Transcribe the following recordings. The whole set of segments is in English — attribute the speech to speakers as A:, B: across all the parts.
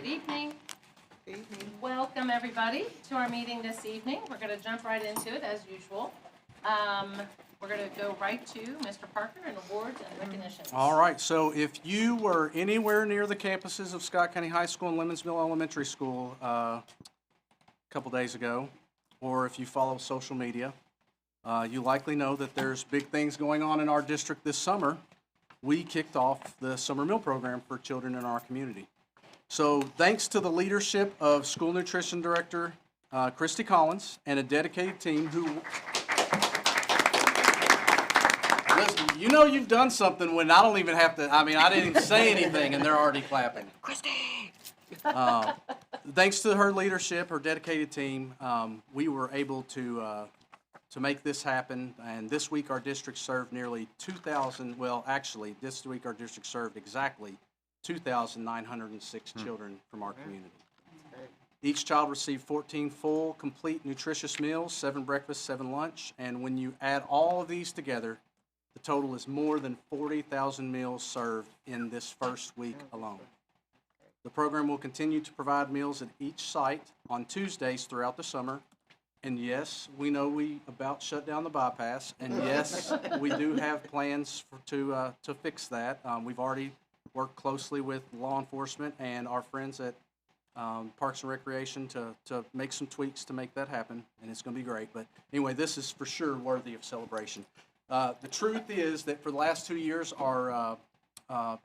A: Good evening.
B: Good evening.
A: Welcome, everybody, to our meeting this evening. We're going to jump right into it, as usual. We're going to go right to Mr. Parker and awards and recognitions.
C: All right, so if you were anywhere near the campuses of Scott County High School and Lemons Mill Elementary School a couple days ago, or if you follow social media, you likely know that there's big things going on in our district this summer. We kicked off the summer meal program for children in our community. So thanks to the leadership of School Nutrition Director Christy Collins and a dedicated team who... Listen, you know you've done something when I don't even have to, I didn't even say anything and they're already clapping. Christy! Thanks to her leadership, her dedicated team, we were able to make this happen. And this week our district served nearly 2,000, well actually this week our district served exactly 2,906 children from our community. Each child received 14 full, complete, nutritious meals, 7 breakfast, 7 lunch, and when you add all of these together, the total is more than 40,000 meals served in this first week alone. The program will continue to provide meals at each site on Tuesdays throughout the summer. And yes, we know we about shut down the bypass, and yes, we do have plans to fix that. We've already worked closely with law enforcement and our friends at Parks and Recreation to make some tweaks to make that happen, and it's going to be great. But anyway, this is for sure worthy of celebration. The truth is that for the last 2 years, last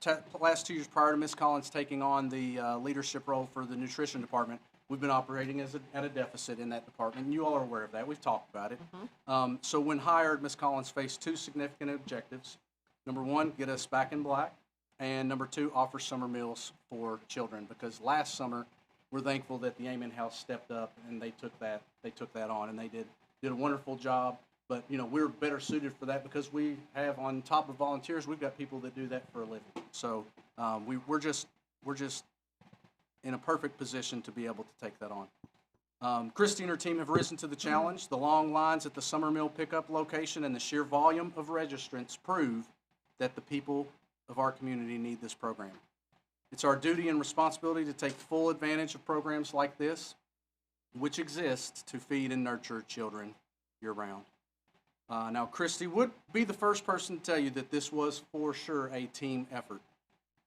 C: 2 years prior to Ms. Collins taking on the leadership role for the nutrition department, we've been operating at a deficit in that department, and you all are aware of that. We've talked about it. So when hired, Ms. Collins faced 2 significant objectives. Number 1, get us back in black, and number 2, offer summer meals for children, because last summer, we're thankful that the Amen House stepped up and they took that on, and they did a wonderful job. But, you know, we're better suited for that because we have, on top of volunteers, we've got people that do that for a living. So we're just in a perfect position to be able to take that on. Christy and her team have risen to the challenge. The long lines at the summer meal pickup location and the sheer volume of registrants prove that the people of our community need this program. It's our duty and responsibility to take full advantage of programs like this, which exist to feed and nurture children year-round. Now, Christy would be the first person to tell you that this was for sure a team effort.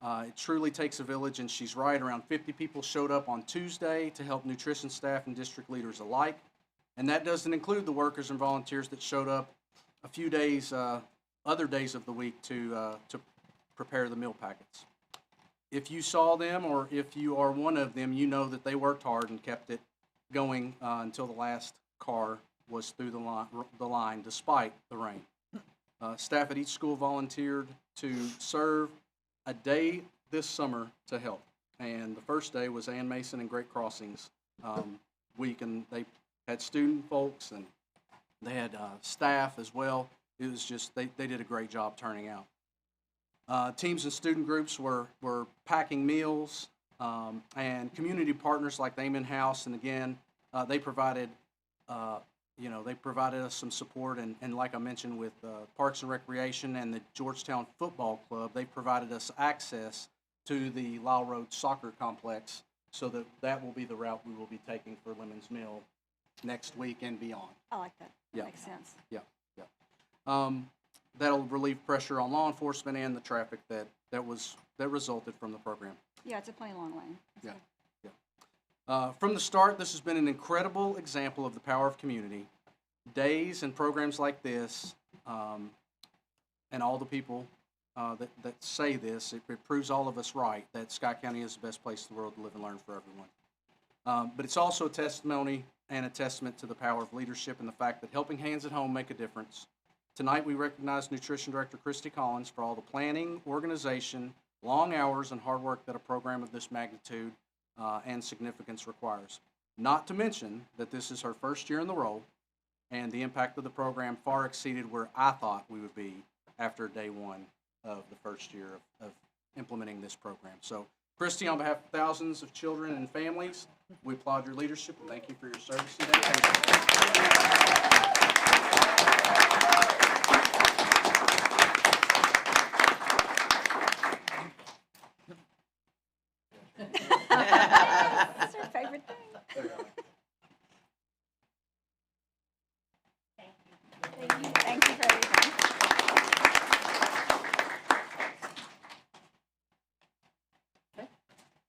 C: It truly takes a village, and she's right. Around 50 people showed up on Tuesday to help nutrition staff and district leaders alike. And that doesn't include the workers and volunteers that showed up a few days, other days of the week to prepare the meal packets. If you saw them, or if you are one of them, you know that they worked hard and kept it going until the last car was through the line despite the rain. Staff at each school volunteered to serve a day this summer to help. And the first day was Ann Mason and Great Crossings week, and they had student folks and they had staff as well. It was just, they did a great job turning out. Teams and student groups were packing meals, and community partners like the Amen House, and again, they provided us some support, and like I mentioned with Parks and Recreation and the Georgetown Football Club, they provided us access to the Lyle Road Soccer Complex, so that will be the route we will be taking for Lemons Mill next week and beyond.
D: I like that.
C: Yeah.
D: Makes sense.
C: Yeah. That'll relieve pressure on law enforcement and the traffic that resulted from the program.
D: Yeah, it's a plain long lane.
C: Yeah. From the start, this has been an incredible example of the power of community. Days and programs like this, and all the people that say this, it proves all of us right that Scott County is the best place in the world to live and learn for everyone. But it's also a testimony and a testament to the power of leadership and the fact that helping hands at home make a difference. Tonight, we recognize Nutrition Director Christy Collins for all the planning, organization, long hours, and hard work that a program of this magnitude and significance requires. Not to mention that this is her first year in the role, and the impact of the program far exceeded where I thought we would be after day 1 of the first year of implementing this program. So, Christy, on behalf of thousands of children and families, we applaud your leadership and thank you for your service and dedication.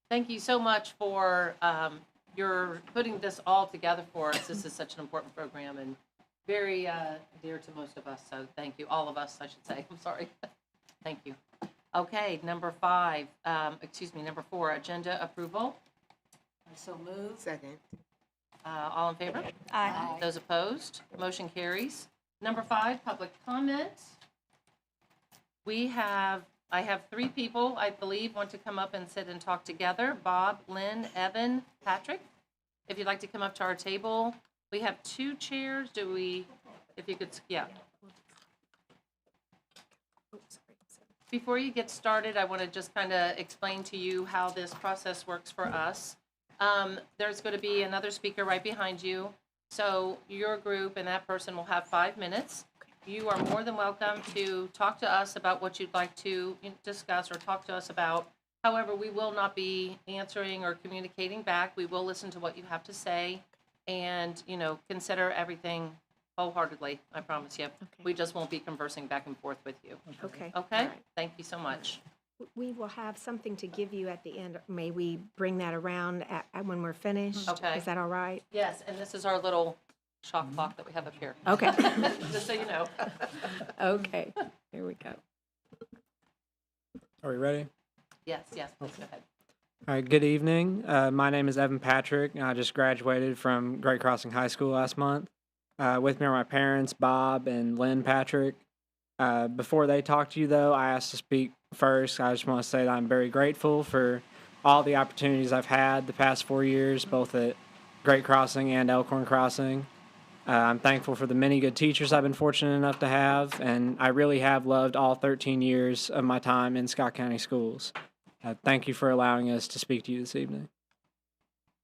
A: Thank you so much for your putting this all together for us. This is such an important program and very dear to most of us. So thank you, all of us, I should say. I'm sorry. Thank you. Okay, number 4, agenda approval.
B: So moved.
D: Second.
A: All in favor?
B: Aye.
A: Those opposed? Motion carries. Number 5, public comment. I have 3 people, I believe, want to come up and sit and talk together. Bob, Lynn, Evan, Patrick. If you'd like to come up to our table. We have 2 chairs. If you could, yeah. Before you get started, I want to just kind of explain to you how this process works for us. There's going to be another speaker right behind you. So your group and that person will have 5 minutes. You are more than welcome to talk to us about what you'd like to discuss or talk to us about. However, we will not be answering or communicating back. We will listen to what you have to say and, consider everything wholeheartedly, I promise you.
E: Okay.
A: We just won't be conversing back and forth with you.
E: Okay.
A: Okay?
E: All right.
A: Thank you so much.
E: We will have something to give you at the end. May we bring that around when we're finished?
A: Okay.
E: Is that all right?
A: Yes, and this is our little shot clock that we have up here.
E: Okay.
A: Just so you know.
E: Okay. Here we go.
F: Are we ready?
A: Yes, please go ahead.
F: All right, good evening. My name is Evan Patrick, and I just graduated from Great Crossing High School last month. With me are my parents, Bob and Lynn Patrick. Before they talk to you, though, I asked to speak first. I just want to say that I'm very grateful for all the opportunities I've had the past 4 years, both at Great Crossing and Elkhorn Crossing. I'm thankful for the many good teachers I've been fortunate enough to have, and I really have loved all 13 years of my time in Scott County Schools. Thank you for allowing us to speak to you this evening.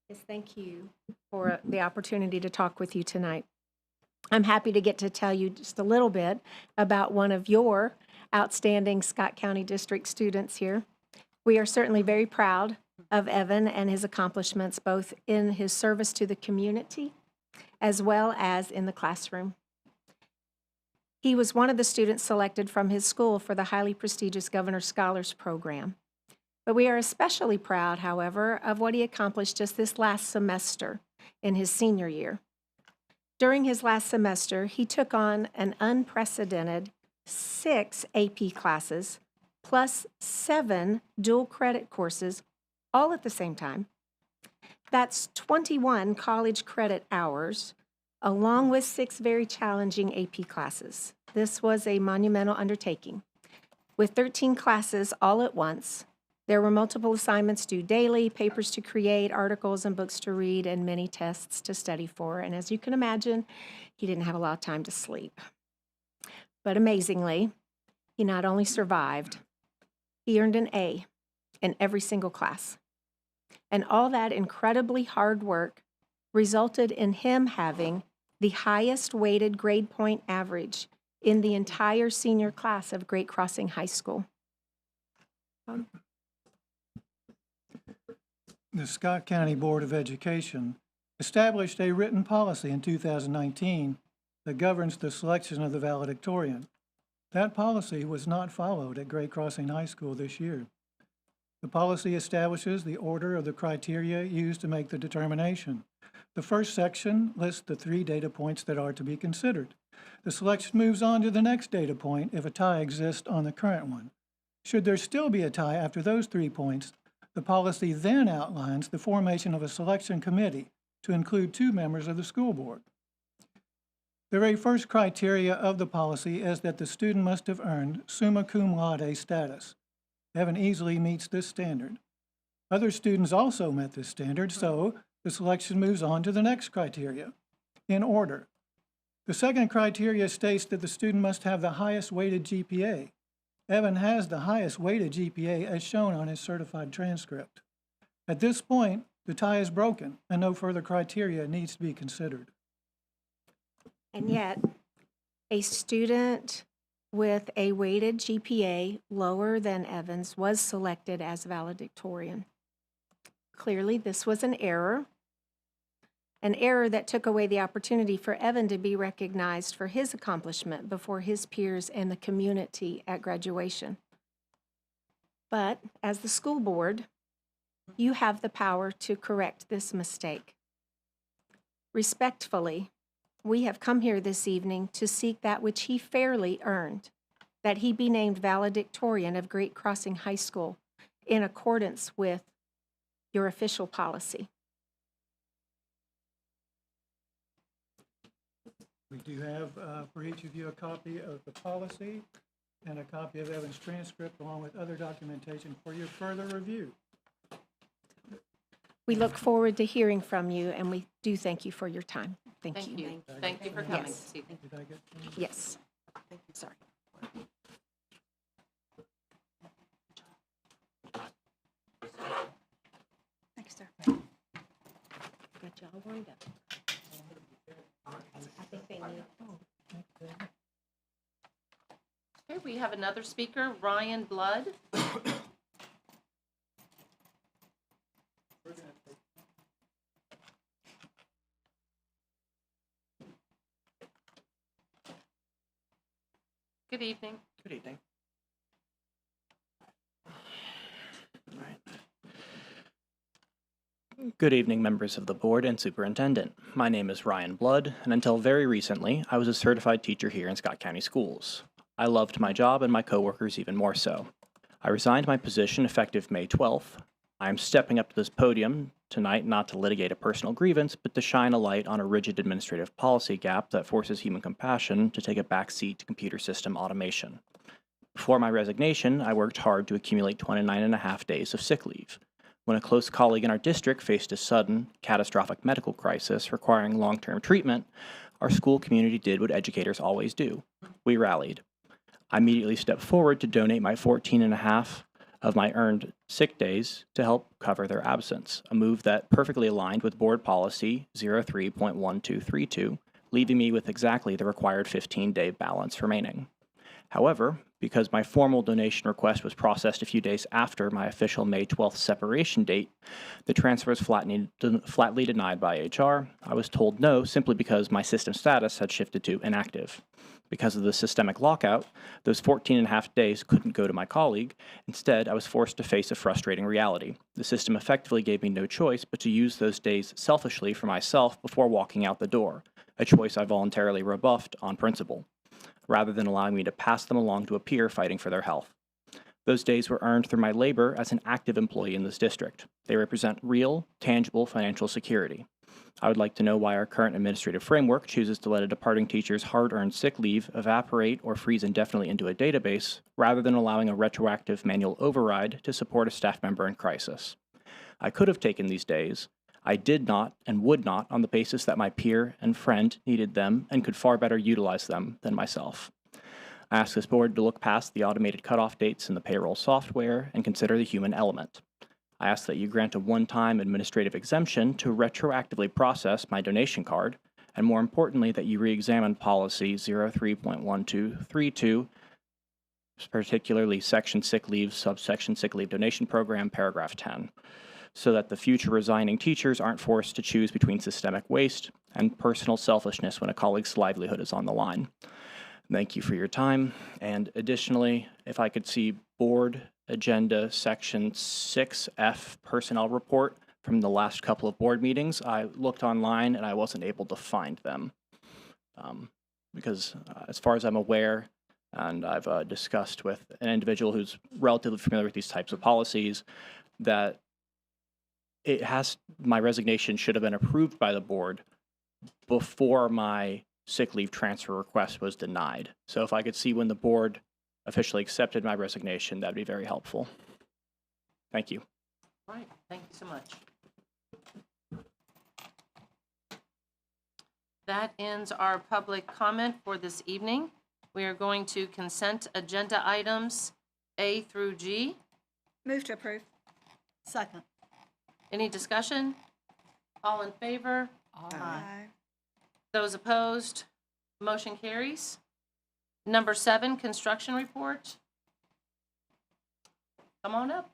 E: Yes, thank you for the opportunity to talk with you tonight. I'm happy to get to tell you just a little bit about one of your outstanding Scott County District students here. We are certainly very proud of Evan and his accomplishments, both in his service to the community as well as in the classroom. He was one of the students selected from his school for the highly prestigious Governor Scholars Program. But we are especially proud, however, of what he accomplished just this last semester in his senior year. During his last semester, he took on an unprecedented 6 AP classes plus 7 dual credit courses all at the same time. That's 21 college credit hours, along with 6 very challenging AP classes. This was a monumental undertaking. With 13 classes all at once, there were multiple assignments due daily, papers to create, articles and books to read, and many tests to study for. And as you can imagine, he didn't have a lot of time to sleep. But amazingly, he not only survived, he earned an A in every single class. And all that incredibly hard work resulted in him having the highest weighted grade point average in the entire senior class of Great Crossing High School.
G: The Scott County Board of Education established a written policy in 2019 that governs the selection of the valedictorian. That policy was not followed at Great Crossing High School this year. The policy establishes the order of the criteria used to make the determination. The first section lists the 3 data points that are to be considered. The selection moves on to the next data point if a tie exists on the current one. Should there still be a tie after those 3 points, the policy then outlines the formation of a selection committee to include 2 members of the school board. The very first criteria of the policy is that the student must have earned summa cum laude status. Evan easily meets this standard. Other students also met this standard, so the selection moves on to the next criteria, in order. The second criteria states that the student must have the highest weighted GPA. Evan has the highest weighted GPA as shown on his certified transcript. At this point, the tie is broken and no further criteria needs to be considered.
E: And yet, a student with a weighted GPA lower than Evan's was selected as valedictorian. Clearly, this was an error that took away the opportunity for Evan to be recognized for his accomplishment before his peers and the community at graduation. But as the school board, you have the power to correct this mistake. Respectfully, we have come here this evening to seek that which he fairly earned, that he be named valedictorian of Great Crossing High School in accordance with your official policy.
G: We do have for each of you a copy of the policy and a copy of Evan's transcript along with other documentation for your further review.
E: We look forward to hearing from you, and we do thank you for your time. Thank
A: Thank
E: you.
A: you. Thank you for coming
E: Yes.
A: this evening.
G: Did I get
E: Yes. Sorry.
B: Thanks, sir.
E: Got you all warmed up. I think they need.
A: Okay, we have another speaker, Ryan Blood. Good evening.
D: Good evening. Good evening, members of the board and superintendent. My name is Ryan Blood, and until very recently, I was a certified teacher here in Scott County Schools. I loved my job and my coworkers even more so. I resigned my position effective May 12th. I am stepping up to this podium tonight not to litigate a personal grievance, but to shine a light on a rigid administrative policy gap that forces human compassion to take a backseat to computer system automation. Before my resignation, I worked hard to accumulate 29.5 days of sick leave. When a close colleague in our district faced a sudden, catastrophic medical crisis requiring long-term treatment, our school community did what educators always do. We rallied. I immediately stepped forward to donate my 14.5 of my earned sick days to help cover their absence, a move that perfectly aligned with board policy 03.1232, leaving me with exactly the required 15-day balance remaining. However, because my formal donation request was processed a few days after my official May 12th separation date, the transfer was flatly denied by HR. I was told no simply because my system status had shifted to inactive. Because of the systemic lockout, those 14.5 days couldn't go to my colleague. Instead, I was forced to face a frustrating reality. The system effectively gave me no choice but to use those days selfishly for myself before walking out the door, a choice I voluntarily rebuffed on principle, rather than allowing me to pass them along to a peer fighting for their health. Those days were earned through my labor as an active employee in this district. They represent real, tangible financial security. I would like to know why our current administrative framework chooses to let a departing teacher's hard-earned sick leave evaporate or freeze indefinitely into a database, rather than allowing a retroactive manual override to support a staff member in crisis. I could have taken these days. I did not and would not on the basis that my peer and friend needed them and could far better utilize them than myself. I ask this board to look past the automated cutoff dates in the payroll software and consider the human element. I ask that you grant a one-time administrative exemption to retroactively process my donation card, and more importantly, that you re-examine policy 03.1232, particularly section sick leave, subsection sick leave donation program, paragraph 10, so that the future resigning teachers aren't forced to choose between systemic waste and personal selfishness when a colleague's livelihood is on the line. Thank you for your time. And additionally, if I could see board agenda section 6F personnel report from the last couple of board meetings. I looked online and I wasn't able to find them because as far as I'm aware, and I've discussed with an individual who's relatively familiar with these types of policies, that my resignation should have been approved by the board before my sick leave transfer request was denied. So if I could see when the board officially accepted my resignation, that'd be very helpful. Thank you.
A: All right, thank you so much. That ends our public comment for this evening. We are going to consent agenda items A through G.
B: Move to approve. Second.
A: Any discussion? All in favor?
B: Aye.
A: Those opposed? Motion carries. Number 7, construction report. Come on up.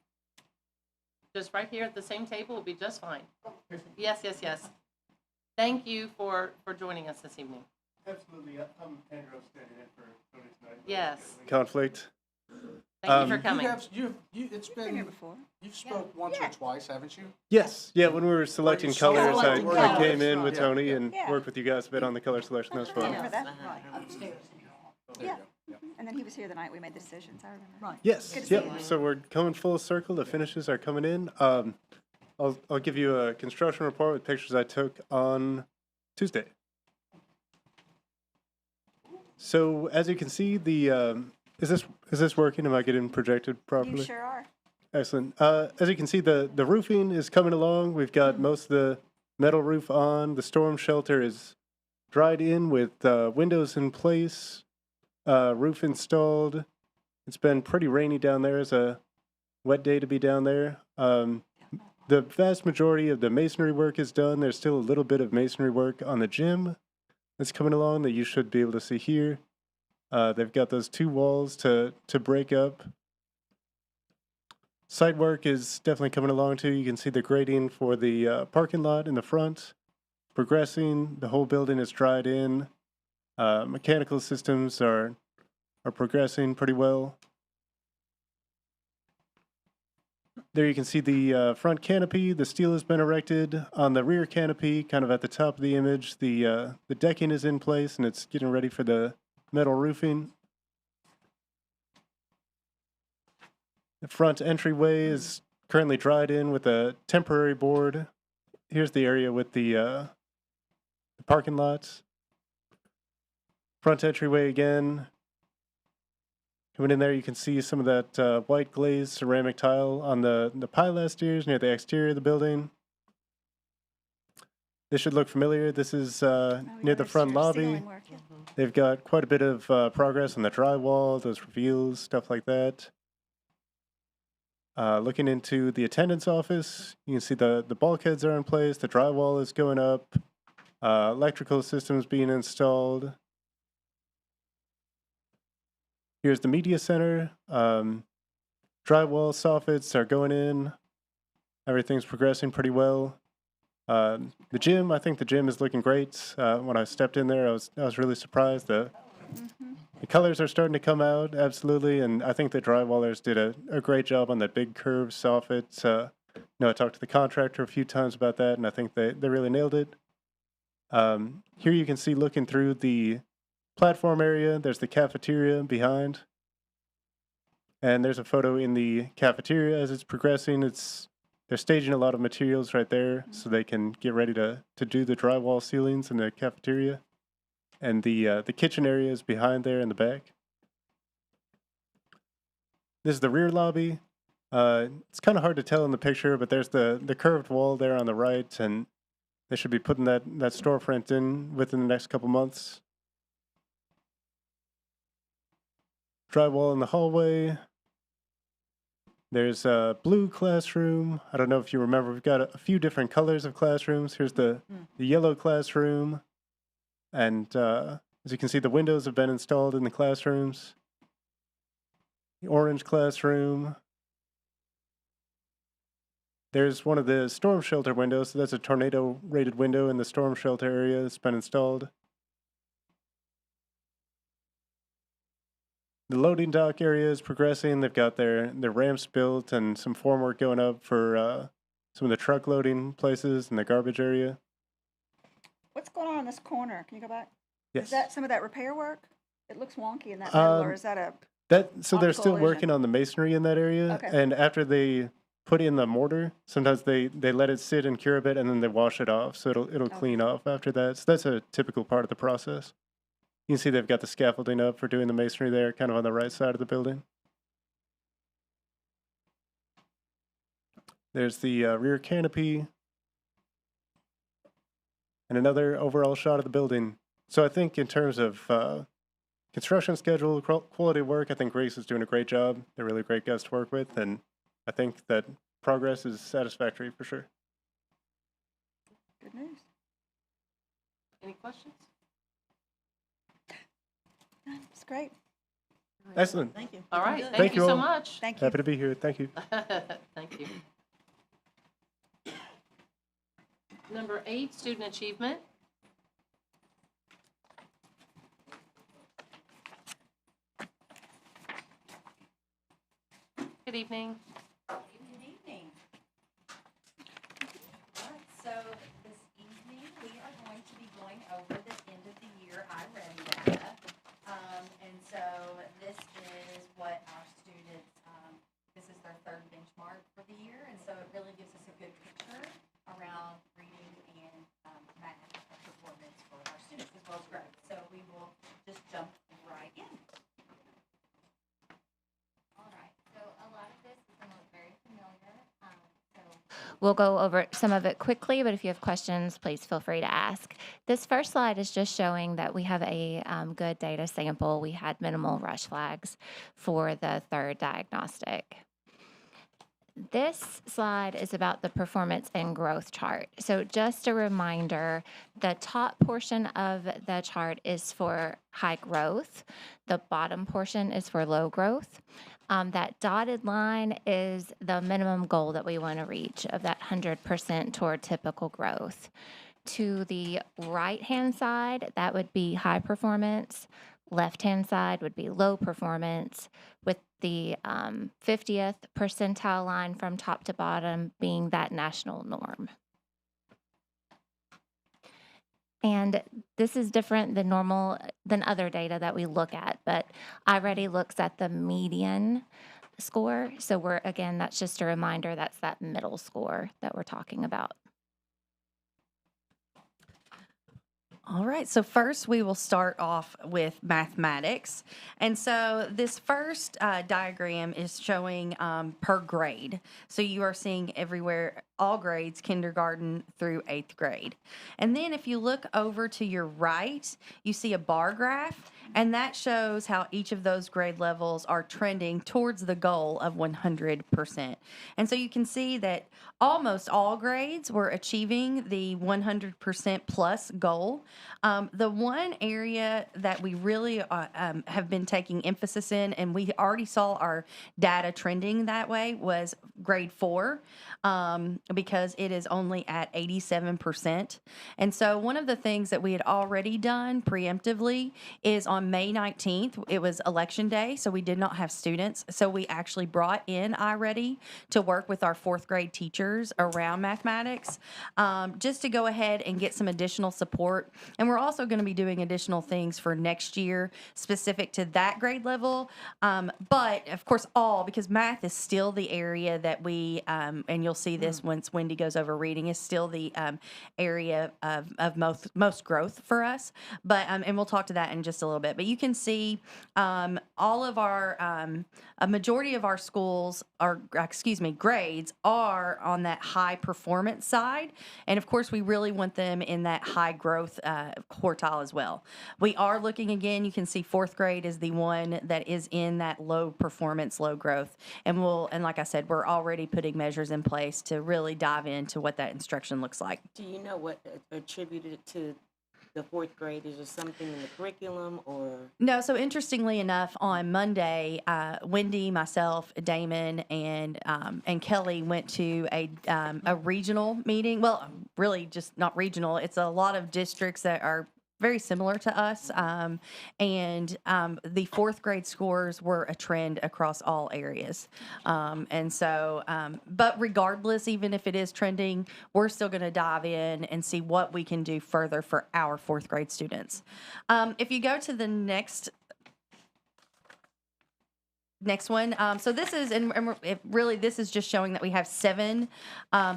A: Just right here at the same table will be just fine. Yes, yes, yes. Thank you for joining us this evening.
H: Absolutely. I'm Andrew standing in for Tony tonight.
A: Yes.
H: Conflict.
A: Thank you for
C: You
A: coming.
C: have, it's
B: Been here
C: been,
B: before.
C: you've spoke once or twice, haven't you?
H: Yes, yeah, when we were selecting
C: you started
H: colors,
A: selecting
H: I
A: colors.
H: came in with
C: Yeah.
H: Tony and
B: Yeah.
H: worked with you guys a bit on the color selection. That was fun.
B: Remember that?
C: There you
B: Yeah.
C: go.
B: And then he was here the night we made the decisions, I remember. Right.
H: Yes,
B: Good to see
H: yep.
B: you.
H: So we're coming full circle. The finishes are coming in. I'll give you a construction report with pictures I took on Tuesday. So as you can see, the is this working? Am I getting projected properly?
B: You sure are.
H: Excellent. As you can see, the roofing is coming along. We've got most of the metal roof on. The storm shelter is dried in with windows in place, roof installed. It's been pretty rainy down there. It's a wet day to be down there. The vast majority of the masonry work is done. There's still a little bit of masonry work on the gym that's coming along that you should be able to see here. They've got those two walls to break up. Site work is definitely coming along too. You can see the grading for the parking lot in the front progressing. The whole building is dried in. Mechanical systems are progressing pretty well. There you can see the front canopy. The steel has been erected. On the rear canopy, kind of at the top of the image, the decking is in place and it's getting ready for the metal roofing. The front entryway is currently dried in with a temporary board. Here's the area with the parking lots. Front entryway again. Coming in there, you can see some of that white glazed ceramic tile on the pilasters near the exterior of the building. This should look familiar. This is near the front lobby.
B: Ceiling work, yeah.
H: They've got quite a bit of progress on the drywall, those reveals, stuff like that. Looking into the attendance office, you can see the bulkheads are in place, the drywall is going up, electrical systems being installed. Here's the media center. Drywall soffits are going in. Everything's progressing pretty well. The gym, I think the gym is looking great. When I stepped in there, I was really surprised. The colors are starting to come out, absolutely, and I think the drywallers did a great job on that big curved soffit. I talked to the contractor a few times about that, and I think they really nailed it. Here you can see, looking through the platform area, there's the cafeteria behind. And there's a photo in the cafeteria as it's progressing. They're staging a lot of materials right there so they can get ready to do the drywall ceilings in the cafeteria. And the kitchen area is behind there in the back. This is the rear lobby. It's kind of hard to tell in the picture, but there's the curved wall there on the right, and they should be putting that storefront in within the next couple months. Drywall in the hallway. There's a blue classroom. I don't know if you remember, we've got a few different colors of classrooms. Here's the yellow classroom. And as you can see, the windows have been installed in the classrooms. The orange classroom. There's one of the storm shelter windows. So that's a tornado rated window in the storm shelter area that's been installed. The loading dock area is progressing. They've got their ramps built and some formwork going up for some of the truck loading places and the garbage area.
B: What's going on in this corner? Can you go back?
H: Yes.
B: Is that some of that repair work? It looks wonky in that middle, or is that a?
H: So they're still
B: optical
H: working on the masonry in that area.
B: Okay.
H: And after they put in the mortar, sometimes they let it sit and cure a bit and then they wash it off. So it'll clean off after that. So that's a typical part of the process. You can see they've got the scaffolding up for doing the masonry there, kind of on the right side of the building. There's the rear canopy. And another overall shot of the building. So I think in terms of construction schedule, quality of work, I think Grace is doing a great job. They're really great guys to work with, and I think that progress is satisfactory for sure.
B: Good news.
A: Any questions?
B: It's great.
H: Excellent.
B: Thank you.
A: All right,
H: Thank
A: thank you
H: you
A: so
H: all.
A: much.
B: Thank you.
H: Happy to be here. Thank you.
A: Thank you. Number 8, student achievement. Good evening.
I: Good evening. All right, so this evening, we are going to be going over the end of the year iReady data. And so this is what our students, this is their third benchmark for the year. And so it really gives us a good picture around reading and math performance for our students as well as grades. So we will just jump right in.
J: All right, so a lot of this is going to look very familiar. We'll go over some of it quickly, but if you have questions, please feel free to ask. This first slide is just showing that we have a good data sample. We had minimal rush flags for the third diagnostic. This slide is about the performance and growth chart. So just a reminder, the top portion of the chart is for high growth. The bottom portion is for low growth. That dotted line is the minimum goal that we want to reach of that 100% toward typical growth. To the right-hand side, that would be high performance. Left-hand side would be low performance, with the 50th percentile line from top to bottom being that national norm. And this is different than other data that we look at, but iReady looks at the median score. So again, that's just a reminder, that's that middle score that we're talking about.
I: All right, so first we will start off with mathematics. And so this first diagram is showing per grade. So you are seeing everywhere, all grades, kindergarten through 8th grade. And then if you look over to your right, you see a bar graph, and that shows how each of those grade levels are trending towards the goal of 100%. And so you can see that almost all grades were achieving the 100% plus goal. The one area that we really have been taking emphasis in, and we already saw our data trending that way, was grade 4, because it is only at 87%. And so one of the things that we had already done preemptively is on May 19th, it was election day, so we did not have students. So we actually brought in iReady to work with our 4th grade teachers around mathematics, just to go ahead and get some additional support. And we're also going to be doing additional things for next year specific to that grade level. But of course, because math is still the area that we, and you'll see this once Wendy goes over reading, is still the area of most growth for us. But, and we'll talk to that in just a little bit. But you can see all of our, a majority of our schools grades are on that high performance side. And of course, we really want them in that high growth quartile as well. We are looking again, you can see 4th grade is the one that is in that low performance, low growth. And like I said, we're already putting measures in place to really dive into what that instruction looks like.
K: Do you know what attributed to the 4th grade? Is there something in the curriculum or?
I: No, so interestingly enough, on Monday, Wendy, myself, Damon, and Kelly went to a regional meeting. Well, really just not regional. It's a lot of districts that are very similar to us. And the 4th grade scores were a trend across all areas. And so, but regardless, even if it is trending, we're still going to dive in and see what we can do further for our 4th grade students. If you go to the next one. So this is, this is just showing that we have 7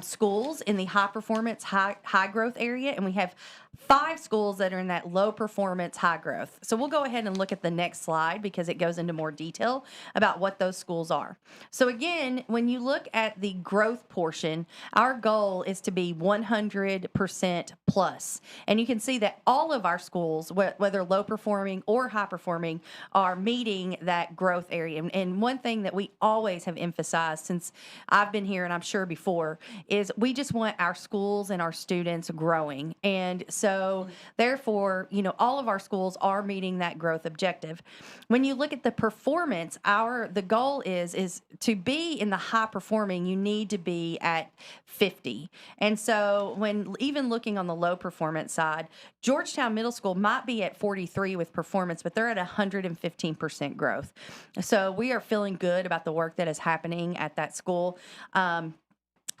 I: schools in the high performance, high growth area, and we have 5 schools that are in that low performance, high growth. So we'll go ahead and look at the next slide because it goes into more detail about what those schools are. So again, when you look at the growth portion, our goal is to be 100% plus. And you can see that all of our schools, whether low performing or high performing, are meeting that growth area. And one thing that we always have emphasized since I've been here, and I'm sure before, is we just want our schools and our students growing. And so so therefore, all of our schools are meeting that growth objective. When you look at the performance, the goal is to be in the high performing, you need to be at 50. And so when even looking on the low performance side, Georgetown Middle School might be at 43 with performance, but they're at 115% growth. So we are feeling good about the work that is happening at that school.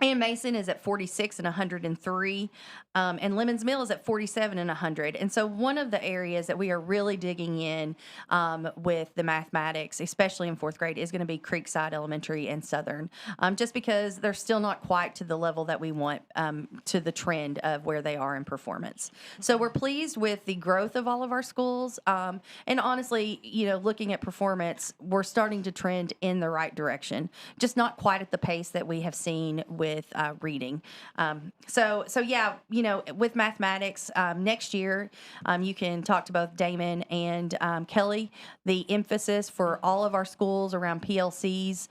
I: And Mason is at 46 and 103, and Lemons Mill is at 47 and 100. And so one of the areas that we are really digging in with the mathematics, especially in fourth grade, is going to be Creekside Elementary and Southern, just because they're still not quite to the level that we want, to the trend of where they are in performance. So we're pleased with the growth of all of our schools. And honestly, looking at performance, we're starting to trend in the right direction, just not quite at the pace that we have seen with reading. So yeah, with mathematics, next year, you can talk to both Damon and Kelly. The emphasis for all of our schools around PLCs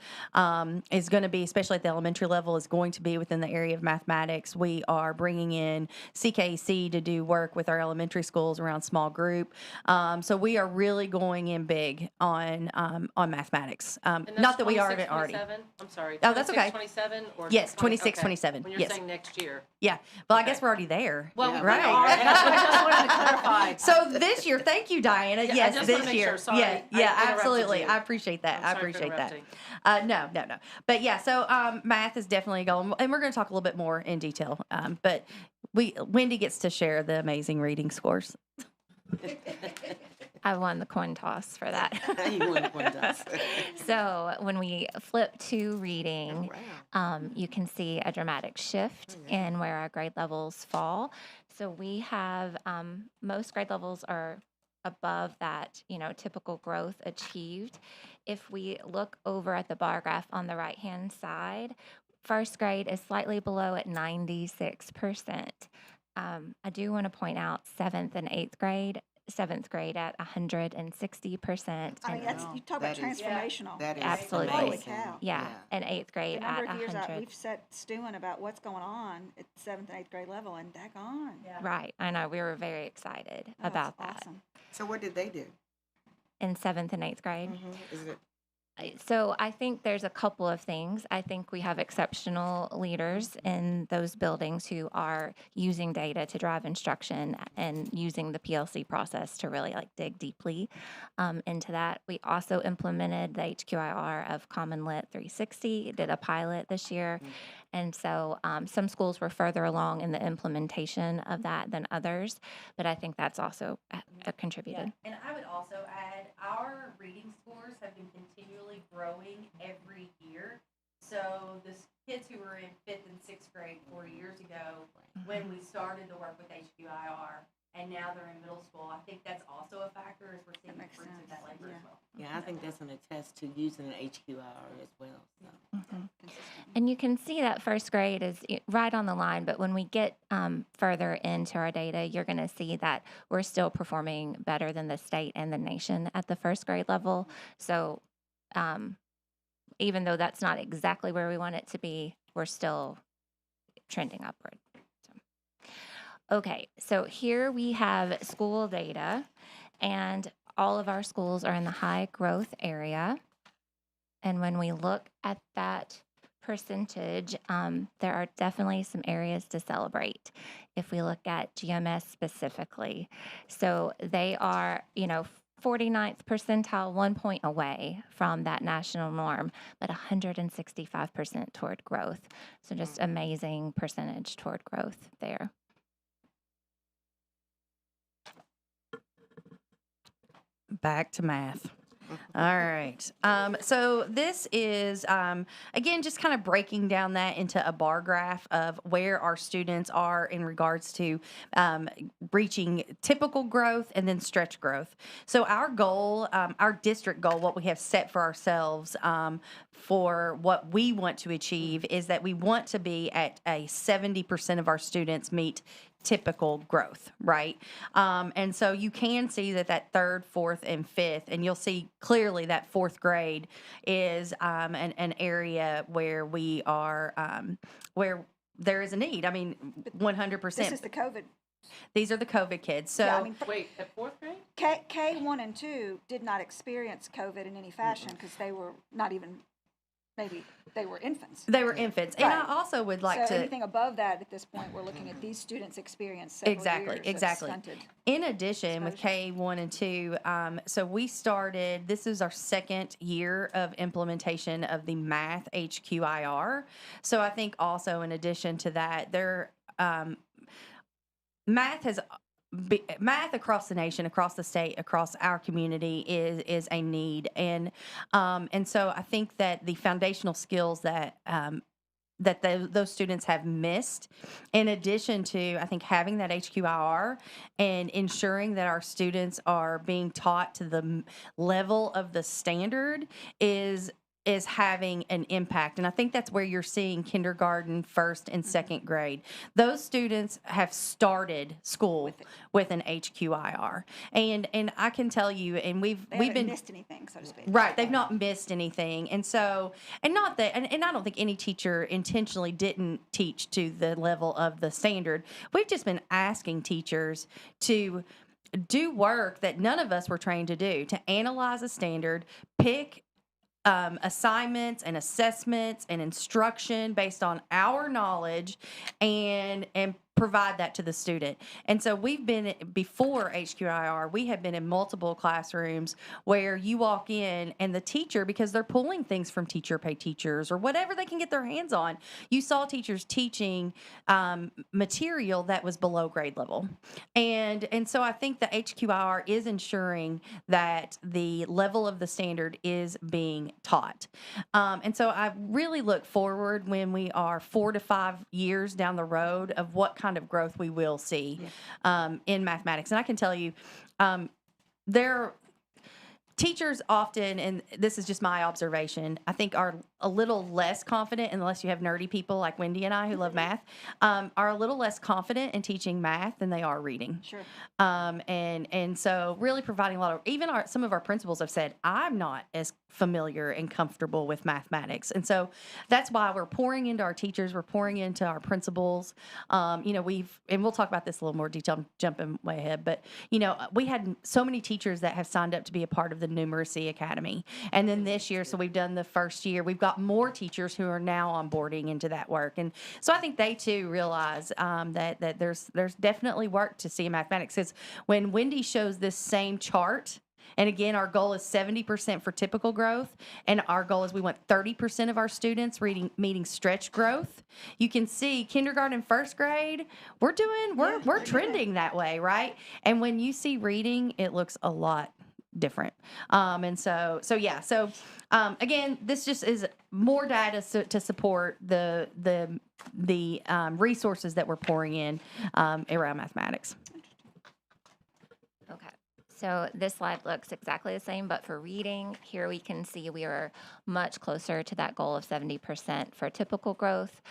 I: is going to be, especially at the elementary level, is going to be within the area of mathematics. We are bringing in CKC to do work with our elementary schools around small group. So we are really going in big on mathematics.
A: And that's
I: Not that we are
A: 26,
I: already.
A: 27? I'm sorry.
I: Oh, that's okay.
A: 27 or
I: Yes,
A: 20
I: 26,
A: okay.
I: 27,
A: When you're
I: yes.
A: saying next year.
I: Yeah. Well, I
A: Okay.
I: guess we're already there.
A: Well,
K: Yeah.
A: we
I: Right.
A: are, and that's what I just wanted to clarify.
I: So this year, thank you, Diana.
A: Yeah, I
I: Yes,
A: just
I: this
A: wanna make
I: year.
A: sure. Sorry,
I: Yeah,
A: I
I: yeah,
A: interrupted
I: absolutely.
A: you.
I: I appreciate that.
A: I'm
I: I
A: sorry for
I: appreciate that.
A: interrupting.
I: No. But yeah, so math is definitely a goal, and we're going to talk a little bit more in detail. But Wendy gets to share the amazing reading scores.
J: I won the coin toss for that.
K: You won one dust.
J: So when we flip to reading,
K: Wow.
J: you can see a dramatic shift in where our grade levels fall. So we have most grade levels are above that, typical growth achieved. If we look over at the bar graph on the right-hand side, first grade is slightly below at 96%. I do want to point out seventh and eighth grade at 160%.
B: I mean, you talk about
K: That is-
B: transformational.
K: That is
J: Absolutely.
B: Holy
K: amazing.
B: cow.
J: Yeah, and eighth
B: The
J: grade
B: number
J: at
B: of years
J: 100.
B: we've set stewing about what's going on at 7th and 8th grade level, and daggone.
J: Right, I know, we were very excited
B: That's
J: about that.
B: awesome.
K: So what did they do?
J: In seventh and eighth grade.
K: Is it?
J: So I think there's a couple of things. I think we have exceptional leaders in those buildings who are using data to drive instruction and using the PLC process to really dig deeply into that. We also implemented the HQIR of Common Lit 360, did a pilot this year. And so some schools were further along in the implementation of that than others, but I think that's also contributed.
I: And I would also add, our reading scores have been continually growing every year. So the kids who were in 5th and 6th grade 4 years ago, when we started to work with HQIR, and now they're in middle school, I think that's also a factor as we're seeing the
B: makes
I: fruits of that
B: sense,
I: labor
B: yeah.
I: as well.
K: Yeah, I think that's an attest to using an HQR as well. So.
J: And you can see that first grade is right on the line, but when we get further into our data, you're going to see that we're still performing better than the state and the nation at the first grade level. So even though that's not exactly where we want it to be, we're still trending upward. Okay, so here we have school data, and all of our schools are in the high growth area. And when we look at that percentage, there are definitely some areas to celebrate if we look at GMS specifically. So they are, 49th percentile, 1 point away from that national norm, but 165% toward growth. So just amazing percentage toward growth there.
I: Back to math. All right. So this is, again, just kind of breaking down that into a bar graph of where our students are in regards to reaching typical growth and then stretch growth. So our goal, our district goal, what we have set for ourselves for what we want to achieve is that we want to be at a 70% of our students meet typical growth, right? And so you can see that third, fourth, and fifth, and you'll see clearly that fourth grade is an area where we are, where there is a need. I mean, 100%.
B: This is the COVID
I: These are the COVID kids. So
B: Yeah, I mean,
A: Wait, at fourth grade?
B: K1 and 2 did not experience COVID in any fashion because they were not even, maybe they were infants.
I: they were infants. And I
B: Right.
I: also would like
B: So
I: to
B: anything above that at this point, we're looking at these students experience several
I: Exactly,
B: years
I: exactly.
B: of stunted.
I: In addition, with
B: exposure.
I: K1 and 2, so we started, this is our second year of implementation of the math HQIR. So I think also in addition to that, math has math across the nation, across the state, across our community is a need, and so I think that the foundational skills that those students have missed, in addition to, I think, having that HQIR and ensuring that our students are being taught to the level of the standard is having an impact. And I think that's where you're seeing kindergarten, first and second grade. Those students have started school with an HQIR. And I can tell you, and
B: They
I: we've
B: haven't
I: been
B: missed anything, so to speak.
I: right, they've not missed anything. And so, and not that, and I don't think any teacher intentionally didn't teach to the level of the standard. We've just been asking teachers to do work that none of us were trained to do, to analyze a standard, pick assignments and assessments and instruction based on our knowledge, and provide that to the student. And so we've been, before HQIR, we have been in multiple classrooms where you walk in and the teacher, because they're pulling things from Teacher Pay Teachers or whatever they can get their hands on, you saw teachers teaching material that was below grade level. And so I think the HQIR is ensuring that the level of the standard is being taught. And so I really look forward when we are 4 to 5 years down the road of what kind of growth we will see in mathematics. And I can tell you, teachers often, and this is just my observation, I think are a little less confident, unless you have nerdy people like Wendy and I who love math, are a little less confident in teaching math than they are reading.
B: Sure.
I: And so really providing a lot of, even some of our principals have said, I'm not as familiar and comfortable with mathematics. And so that's why we're pouring into our teachers, we're pouring into our principals. And we'll talk about this a little more detail, I'm jumping way ahead, but we had so many teachers that have signed up to be a part of the Numeracy Academy. And then this year, so we've done the first year, we've got more teachers who are now onboarding into that work. And so I think they too realize that there's definitely work to see in mathematics. Because when Wendy shows this same chart, and again, our goal is 70% for typical growth, and our goal is we want 30% of our students meeting stretch growth. You can see kindergarten, first grade, we're trending that way, right? And when you see reading, it looks a lot different. And so again, this just is more data to support the resources that we're pouring in around mathematics.
J: Okay. So this slide looks exactly the same, but for reading, here we can see we are much closer to that goal of 70% for typical growth,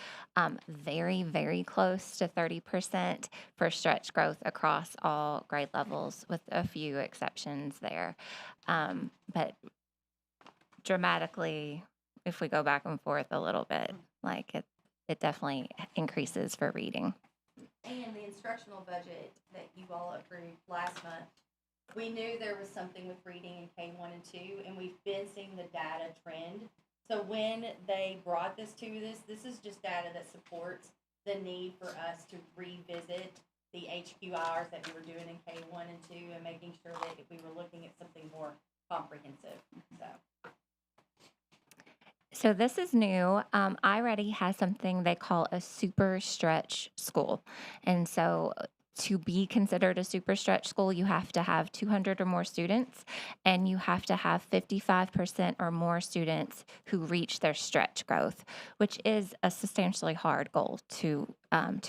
J: very, very close to 30% for stretch growth across all grade levels, with a few exceptions there. But dramatically, if we go back and forth a little bit, like it definitely increases for reading.
I: And the instructional budget that you all approved last month, we knew there was something with reading in K1 and 2, and we've been seeing the data trend. So when they brought this to this is just data that supports the need for us to revisit the HQIRs that we were doing in K1 and 2, and making sure that we were looking at something more comprehensive.
J: So this is new. iReady has something they call a super stretch school. And so to be considered a super stretch school, you have to have 200 or more students, and you have to have 55% or more students who reach their stretch growth, which is a substantially hard goal to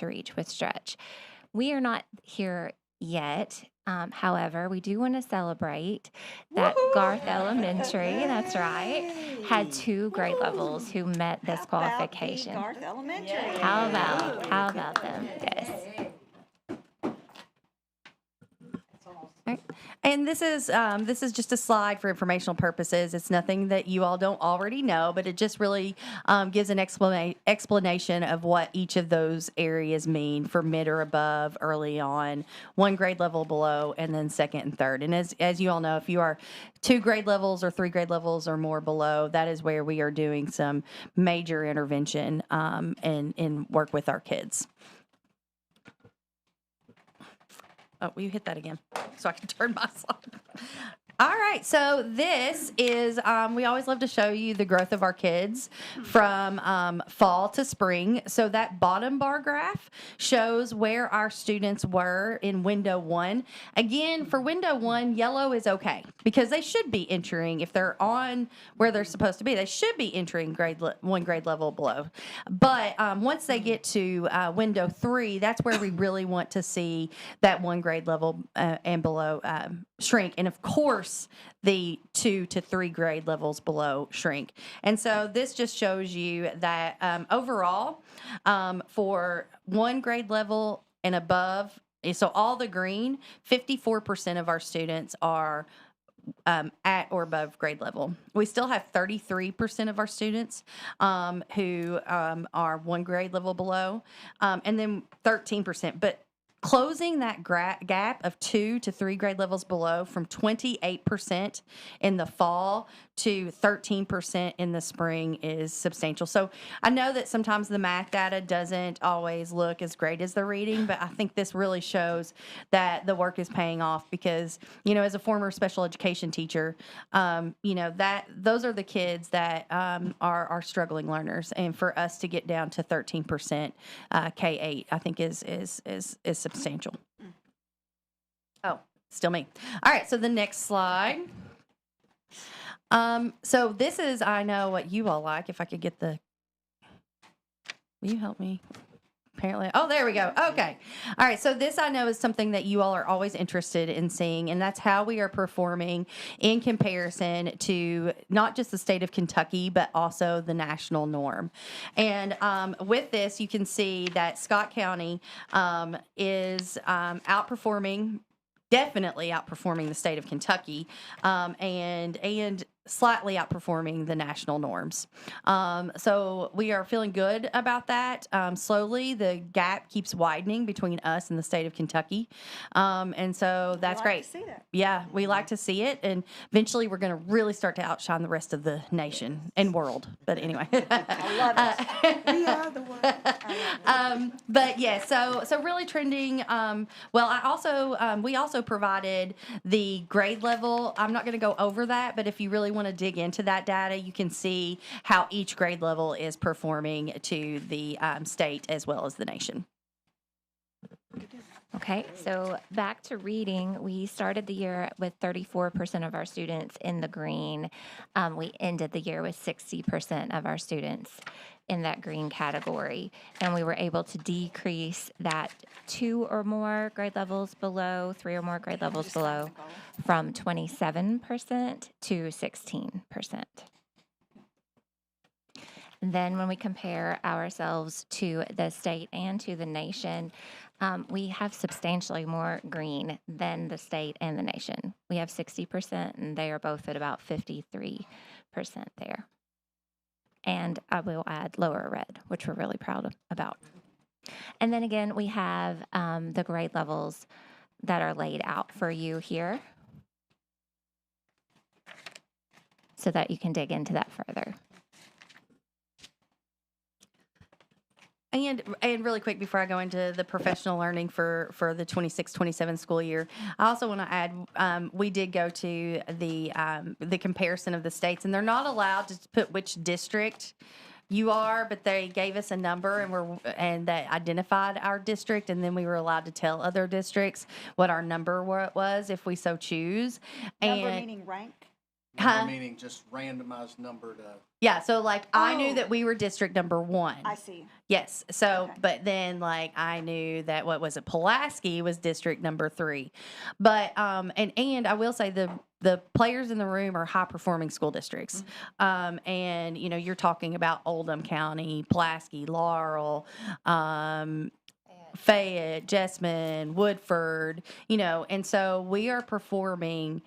J: reach with stretch. We are not here yet. However, we do want to celebrate that Garth Elementary, that's right, had 2 grade levels who met this qualification.
B: Garth Elementary.
J: How about them? Yes.
I: Right. And this is just a slide for informational purposes. It's nothing that you all don't already know, but it just really gives an explanation of what each of those areas mean for mid or above, early on, one grade level below, and then second and third. And as you all know, if you are 2 grade levels or 3 grade levels or more below, that is where we are doing some major intervention and work with our kids. Oh, will you hit that again so I can turn my slide? All right, so this is, we always love to show you the growth of our kids from fall to spring. So that bottom bar graph shows where our students were in window 1. Again, for window 1, yellow is okay because they should be entering, if they're on where they're supposed to be, they should be entering one grade level below. But once they get to window 3, that's where we really want to see that 1 grade level and below shrink. And of course, the 2 to 3 grade levels below shrink. And so this just shows you that overall, for 1 grade level and above, so all the green, 54% of our students are at or above grade level. We still have 33% of our students who are 1 grade level below, and then 13%. But closing that gap of 2 to 3 grade levels below from 28% in the fall to 13% in the spring is substantial. So I know that sometimes the math data doesn't always look as great as the reading, but I think this really shows that the work is paying off because, as a former special education teacher, that those are the kids that are struggling learners. And for us to get down to 13% K-8, I think is substantial. Oh, still me. All right, so the next slide. So this is, I know what you all like. If I could get will you help me? Apparently, oh, there we go. Okay. All right. So this I know is something that you all are always interested in seeing, and that's how we are performing in comparison to not just the state of Kentucky, but also the national norm. And with this, you can see that Scott County is definitely outperforming the state of Kentucky, and slightly outperforming the national norms. So we are feeling good about that. Slowly, the gap keeps widening between us and the state of Kentucky. And so that's great.
B: To see that.
I: Yeah, we like to see it. And eventually, we're going to really start to outshine the rest of the nation and world. But anyway.
B: I love it. We are the world.
I: But yeah, so really trending. We also provided the grade level. I'm not going to go over that, but if you really want to dig into that data, you can see how each grade level is performing to the state as well as the nation.
J: Okay, so back to reading, we started the year with 34% of our students in the green. We ended the year with 60% of our students in that green category. And we were able to decrease that 2 or more grade levels below, 3 or more grade levels below, from 27% to 16%. And then when we compare ourselves to the state and to the nation, we have substantially more green than the state and the nation. We have 60%, and they are both at about 53% there. And I will add lower red, which we're really proud about. And then again, we have the grade levels that are laid out for you here so that you can dig into that further.
I: And really quick before I go into the professional learning for the 26-27 school year, I also want to add we did go to the comparison of the states, and they're not allowed to put which district you are, but they gave us a number and that identified our district, and then we were allowed to tell other districts what our number was if we so choose.
B: Number meaning rank?
C: Number meaning just randomized number to.
I: Yeah, so I knew that we were district number 1.
B: I see.
I: Yes. So,
B: Okay.
I: but then I knew that Pulaski was district number 3. But and I will say the players in the room are high performing school districts. And you're talking about Oldham County, Pulaski, Laurel, Fayette, Jessamine, Woodford, you know, and so we're outperforming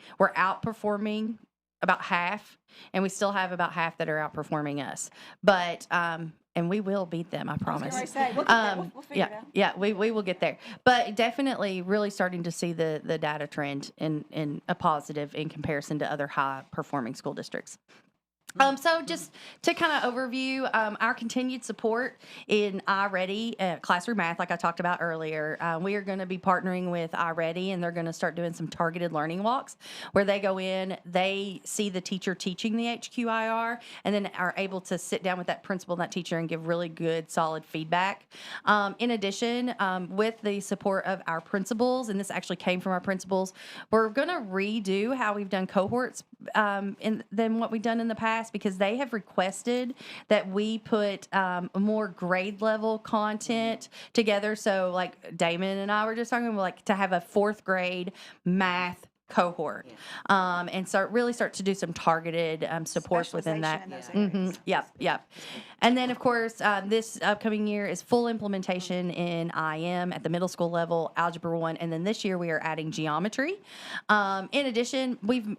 I: about half, and we still have about half that are outperforming us. But, and we will beat them, I promise.
B: I was gonna say, we'll get there. We'll figure it out.
I: Yeah, we will get there. But definitely really starting to see the data trend in a positive in comparison to other high performing school districts. So just to kind of overview, our continued support in iReady classroom math, like I talked about earlier, we are going to be partnering with iReady, and they're going to start doing some targeted learning walks where they go in, they see the teacher teaching the HQIR, and then are able to sit down with that principal and that teacher and give really good, solid feedback. In addition, with the support of our principals, and this actually came from our principals, we're going to redo how we've done cohorts than what we've done in the past, because they have requested that we put more grade level content together. So like Damon and I were just talking about, like, to have a 4th grade math cohort, and really start to do some targeted supports within that.
B: Specialization in those areas.
I: Yep. And then, of course, this upcoming year is full implementation in IM at the middle school level, Algebra 1, and then this year we are adding geometry. In addition, we've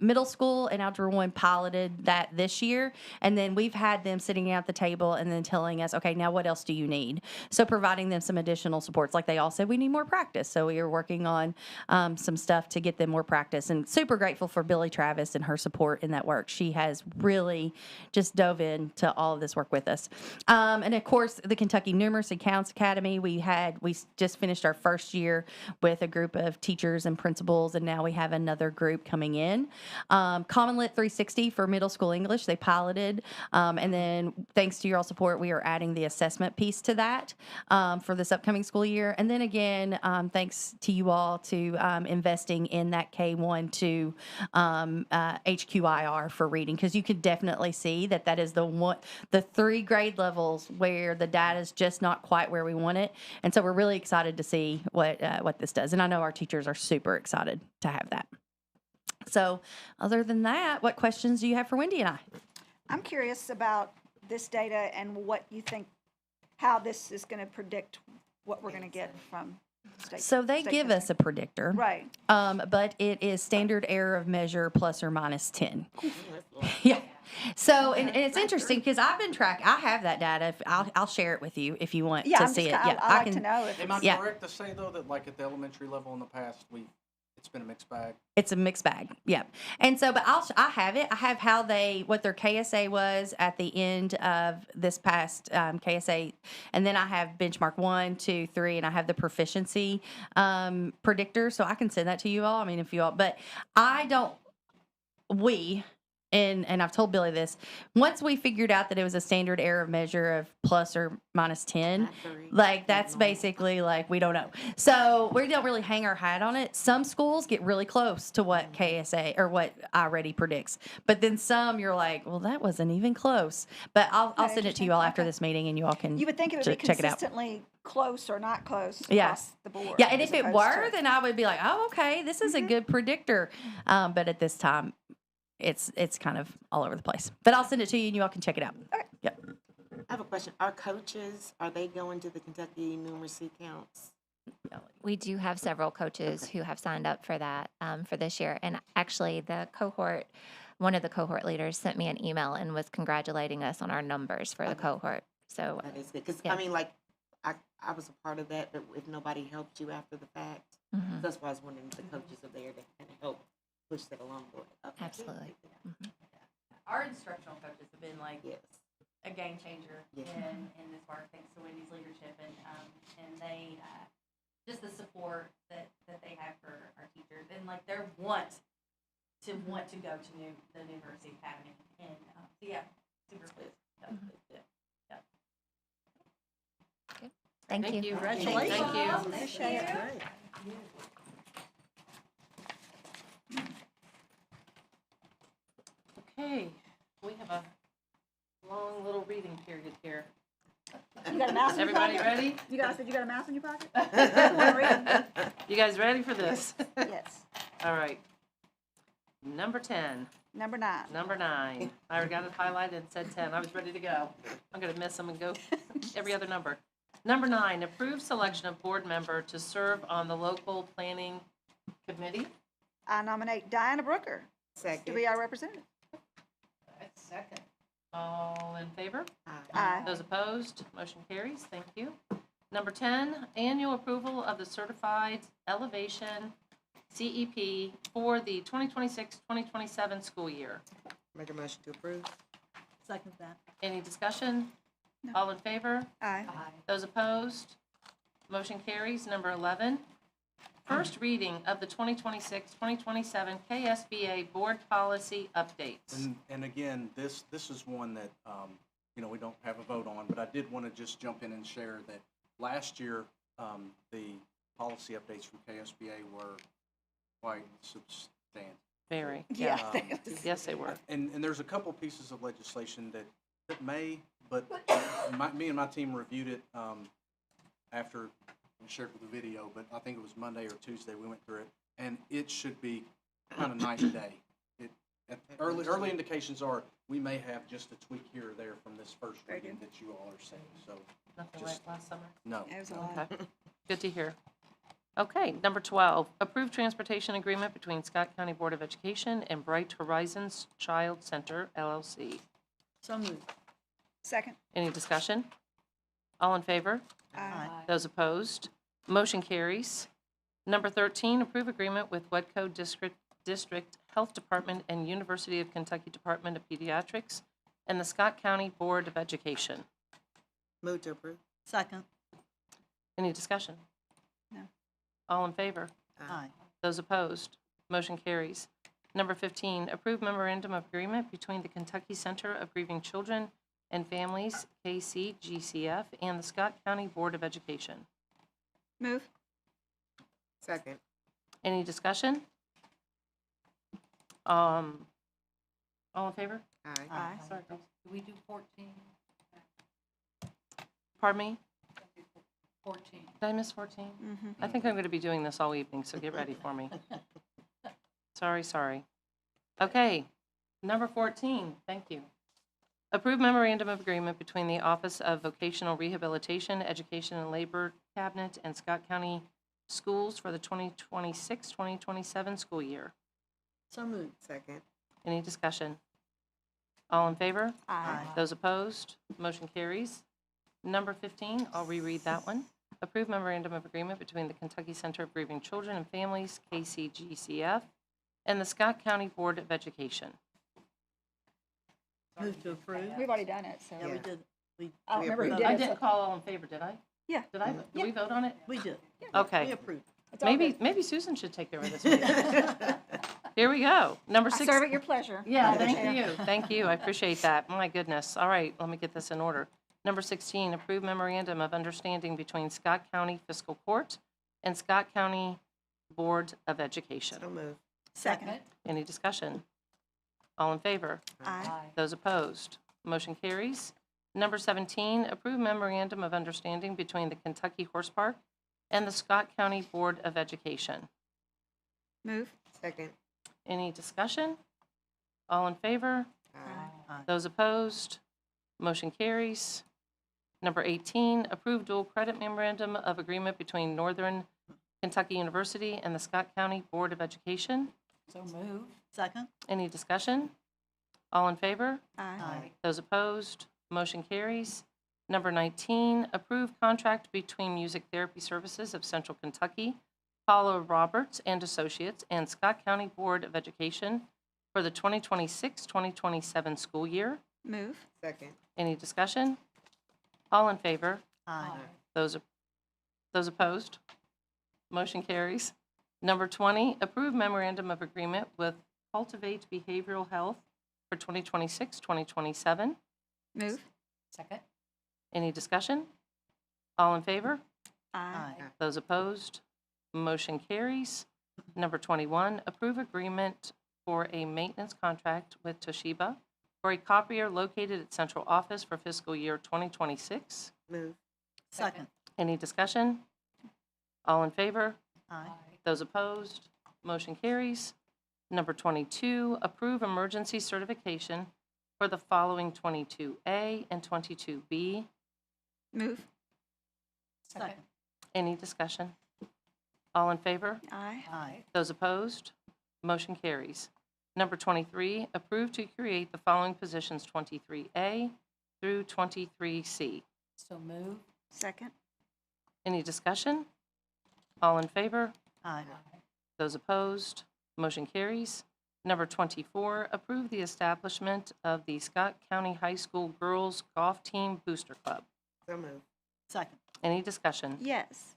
I: middle school and Algebra 1 piloted that this year, and then we've had them sitting at the table and then telling us, okay, now what else do you need? So providing them some additional supports. Like they all said, we need more practice. So we are working on some stuff to get them more practice, and super grateful for Billy Travis and her support in that work. She has really just dove into all of this work with us. And of course, the Kentucky Numeracy Counts Academy, we just finished our first year with a group of teachers and principals, and now we have another group coming in. Common Lit 360 for middle school English, they piloted. And then thanks to your all support, we are adding the assessment piece to that for this upcoming school year. And then again, thanks to you all to investing in that K1 to HQIR for reading, because you could definitely see that is the 3 grade levels where the data is just not quite where we want it. And so we're really excited to see what this does. And I know our teachers are super excited to have that. So other than that, what questions do you have for Wendy and I?
B: I'm curious about this data and what you think, how this is going to predict what we're going to get from state.
I: So they
B: state
I: give
B: testing.
I: us a predictor.
B: Right.
I: But it is standard error of measure plus or minus 10. Yeah. So, and it's interesting because I have that data. I'll share it with you if you want to see it.
B: I like to know if
C: Am I
B: it's,
I: Yeah.
C: correct to say, though, that like at the elementary level in the past, it's been a mixed bag?
I: It's a mixed bag. Yeah. And so, but I have it. I have what their KSA was at the end of this past KSA. And then I have benchmark 1, 2, 3, and I have the proficiency predictor. So I can send that to you all. I mean, if you all, but and I've told Billy this, once we figured out that it was a standard error measure of plus or minus 10, like that's basically like, we don't know. So we don't really hang our hat on it. Some schools get really close to what KSA or what iReady predicts. But then some you're like, well, that wasn't even close. But I'll send it to you all after this meeting, and you all can
B: you would think it would be
I: check it out.
B: consistently close or not close
I: Yeah.
B: across the board.
I: Yeah, and
B: as
I: if it
B: opposed
I: were,
B: to-
I: then I would be like, oh, okay, this is a good predictor. But at this time, it's kind of all over the place. But I'll send it to you, and you all can check it out.
B: Okay.
I: Yep.
K: I have a question. Our coaches, are they going to the Kentucky Numeracy Counts?
J: We do have several coaches who have signed up for that for this year. And actually, one of the cohort leaders sent me an email and was congratulating us on our numbers for the cohort. So
K: That is good. Because,
J: Yeah.
K: I mean, like, I was a part of that, but if nobody helped you after the fact,
J: mhm,
K: that's why I was wondering if the coaches are there to kind of help push that along. Okay.
J: absolutely.
I: Our instructional coaches have been like
K: Yes.
I: a game changer
K: Yeah.
I: in this work, thanks to Wendy's leadership and they just the support that they have for our teachers, and like their want to go to the Numeracy Academy, and so yeah, super pleased. Yeah.
J: Thank you.
A: Congratulations. Thank you.
B: Appreciate it.
A: Okay, we have a long little reading period here.
B: You got a mouse in your
A: Everybody
B: pocket?
A: ready?
B: You got a mouse in your pocket? Wanna read?
A: You guys ready for this?
B: Yes.
A: All right. Number 10.
B: Number 9.
A: Number 9. I already got it highlighted and said 10. I was ready to go. I'm going to miss them and go every other number. Number 9, approve selection of board member to serve on the local planning committee.
B: I nominate Diana Brooker to
K: Second.
B: be our representative.
A: Second. All in favor?
B: Aye.
A: Those opposed? Motion carries. Thank you. Number 10, annual approval of the certified elevation CEP for the 2026-2027 school year.
K: Make a motion to approve.
L: Second that.
A: Any discussion?
B: No.
A: All in favor?
B: Aye.
A: Those opposed? Motion carries. Number 11, first reading of the 2026-2027 KSBA Board Policy Updates.
C: And again, this is one that, you know, we don't have a vote on, but I did want to just jump in and share that last year, the policy updates from KSBA were quite substantial.
A: Very.
B: Yeah.
A: Yes, they were.
C: And there's a couple pieces of legislation that may, but me and my team reviewed it after we shared with the video, but I think it was Monday or Tuesday we went through it, and it should be kind of night and day. Early indications are we may have just a tweak here or there from this first
B: Very
C: reading
B: good.
C: that you all are seeing, so,
A: Nothing
C: Just-
A: like last summer.
C: no.
B: It was a
C: no.
B: lot.
A: Okay, good to hear. Okay, number 12, approved transportation agreement between Scott County Board of Education and Bright Horizons Child Center LLC.
L: So moved.
B: Second.
A: Any discussion? All in favor?
B: Aye.
A: Those opposed? Motion carries. Number 13, approve agreement with Wedco District Health Department and University of Kentucky Department of Pediatrics and the Scott County Board of Education.
K: Move to approve.
L: Second.
A: Any discussion?
B: No.
A: All in favor?
L: Aye.
A: Those opposed? Motion carries. Number 15, approve memorandum of agreement between the Kentucky Center of Grieving Children and Families, KCGCF, and the Scott County Board of Education.
B: Move.
K: Second.
A: Any discussion? All in favor?
K: Aye.
B: Aye.
A: Sorry, girls.
L: Do we do 14?
A: Pardon me?
L: 14.
A: Did I miss 14?
B: Mm-hmm.
A: I think I'm going to be doing this all evening, so get ready for me. Sorry. Okay, number 14, thank you. Approve memorandum of agreement between the Office of Vocational Rehabilitation, Education, and Labor Cabinet and Scott County Schools for the 2026-2027 school year.
L: So moved.
K: Second.
A: Any discussion? All in favor?
B: Aye.
A: Those opposed? Motion carries. Number 15, I'll reread that one. Approve memorandum of agreement between the Kentucky Center of Grieving Children and Families, KCGCF, and the Scott County Board of Education.
L: Move to approve.
B: We've already done it, so.
L: Yeah, we
K: Yeah.
L: did. We,
B: I don't
K: We
B: remember who
K: approved
B: did
A: I
B: it. so-
A: didn't call all in favor, did I?
B: Yeah.
A: Did I? Did we vote on it?
L: we did.
A: Okay.
L: We approved.
B: It's all good.
A: Maybe Susan should take care of this one. Here we go. Number
B: I
A: 6.
B: serve at your pleasure.
A: Yeah,
B: Madam
A: thank
B: Chair.
A: you. Thank you. I appreciate that. My goodness. All right, let me get this in order. Number 16, approve memorandum of understanding between Scott County Fiscal Court and Scott County Board of Education.
K: So move.
L: Second.
A: Any discussion? All in favor?
B: Aye.
A: Those opposed? Motion carries. Number 17, approve memorandum of understanding between the Kentucky Horse Park and the Scott County Board of Education.
B: Move.
K: Second.
A: Any discussion? All in favor?
K: Aye.
A: Those opposed? Motion carries. Number 18, approve dual credit memorandum of agreement between Northern Kentucky University and the Scott County Board of Education.
L: So moved. Second.
A: Any discussion? All in favor?
B: Aye.
A: Those opposed? Motion carries. Number 19, approve contract between Music Therapy Services of Central Kentucky, Paula Roberts and Associates, and Scott County Board of Education for the 2026-2027 school year.
B: Move.
K: Second.
A: Any discussion? All in favor?
L: Aye.
A: Those opposed? Motion carries. Number 20, approve memorandum of agreement with Cultivate Behavioral Health for 2026-2027.
B: Move.
L: Second.
A: Any discussion? All in favor?
B: Aye.
A: Those opposed? Motion carries. Number 21, approve agreement for a maintenance contract with Toshiba for a copier located at central office for fiscal year 2026.
K: Move.
L: Second.
A: Any discussion? All in favor?
L: Aye.
A: Those opposed? Motion carries. Number 22, approve emergency certification for the following 22A and 22B.
B: Move. Second. Any discussion? All in favor? Aye. Those opposed? Motion carries. Number 23, approve emergency certification for the following 22A and 22B. Move. Second. Any discussion? All in favor? Aye. Those opposed? Motion carries. Number 24, approve emergency certification for the following 22A and 22B. Move.
L: Second.
A: Any discussion? All in favor?
B: Aye.
L: Aye.
A: Those opposed? Motion carries. Number 23, approve to create the following positions 23A through 23C.
L: So move.
B: Second.
A: Any discussion? All in favor?
L: Aye.
A: Those opposed? Motion carries. Number 24, approve the establishment of the Scott County High School Girls Golf Team Booster Club.
K: So moved.
L: Second.
A: Any discussion?
B: Yes.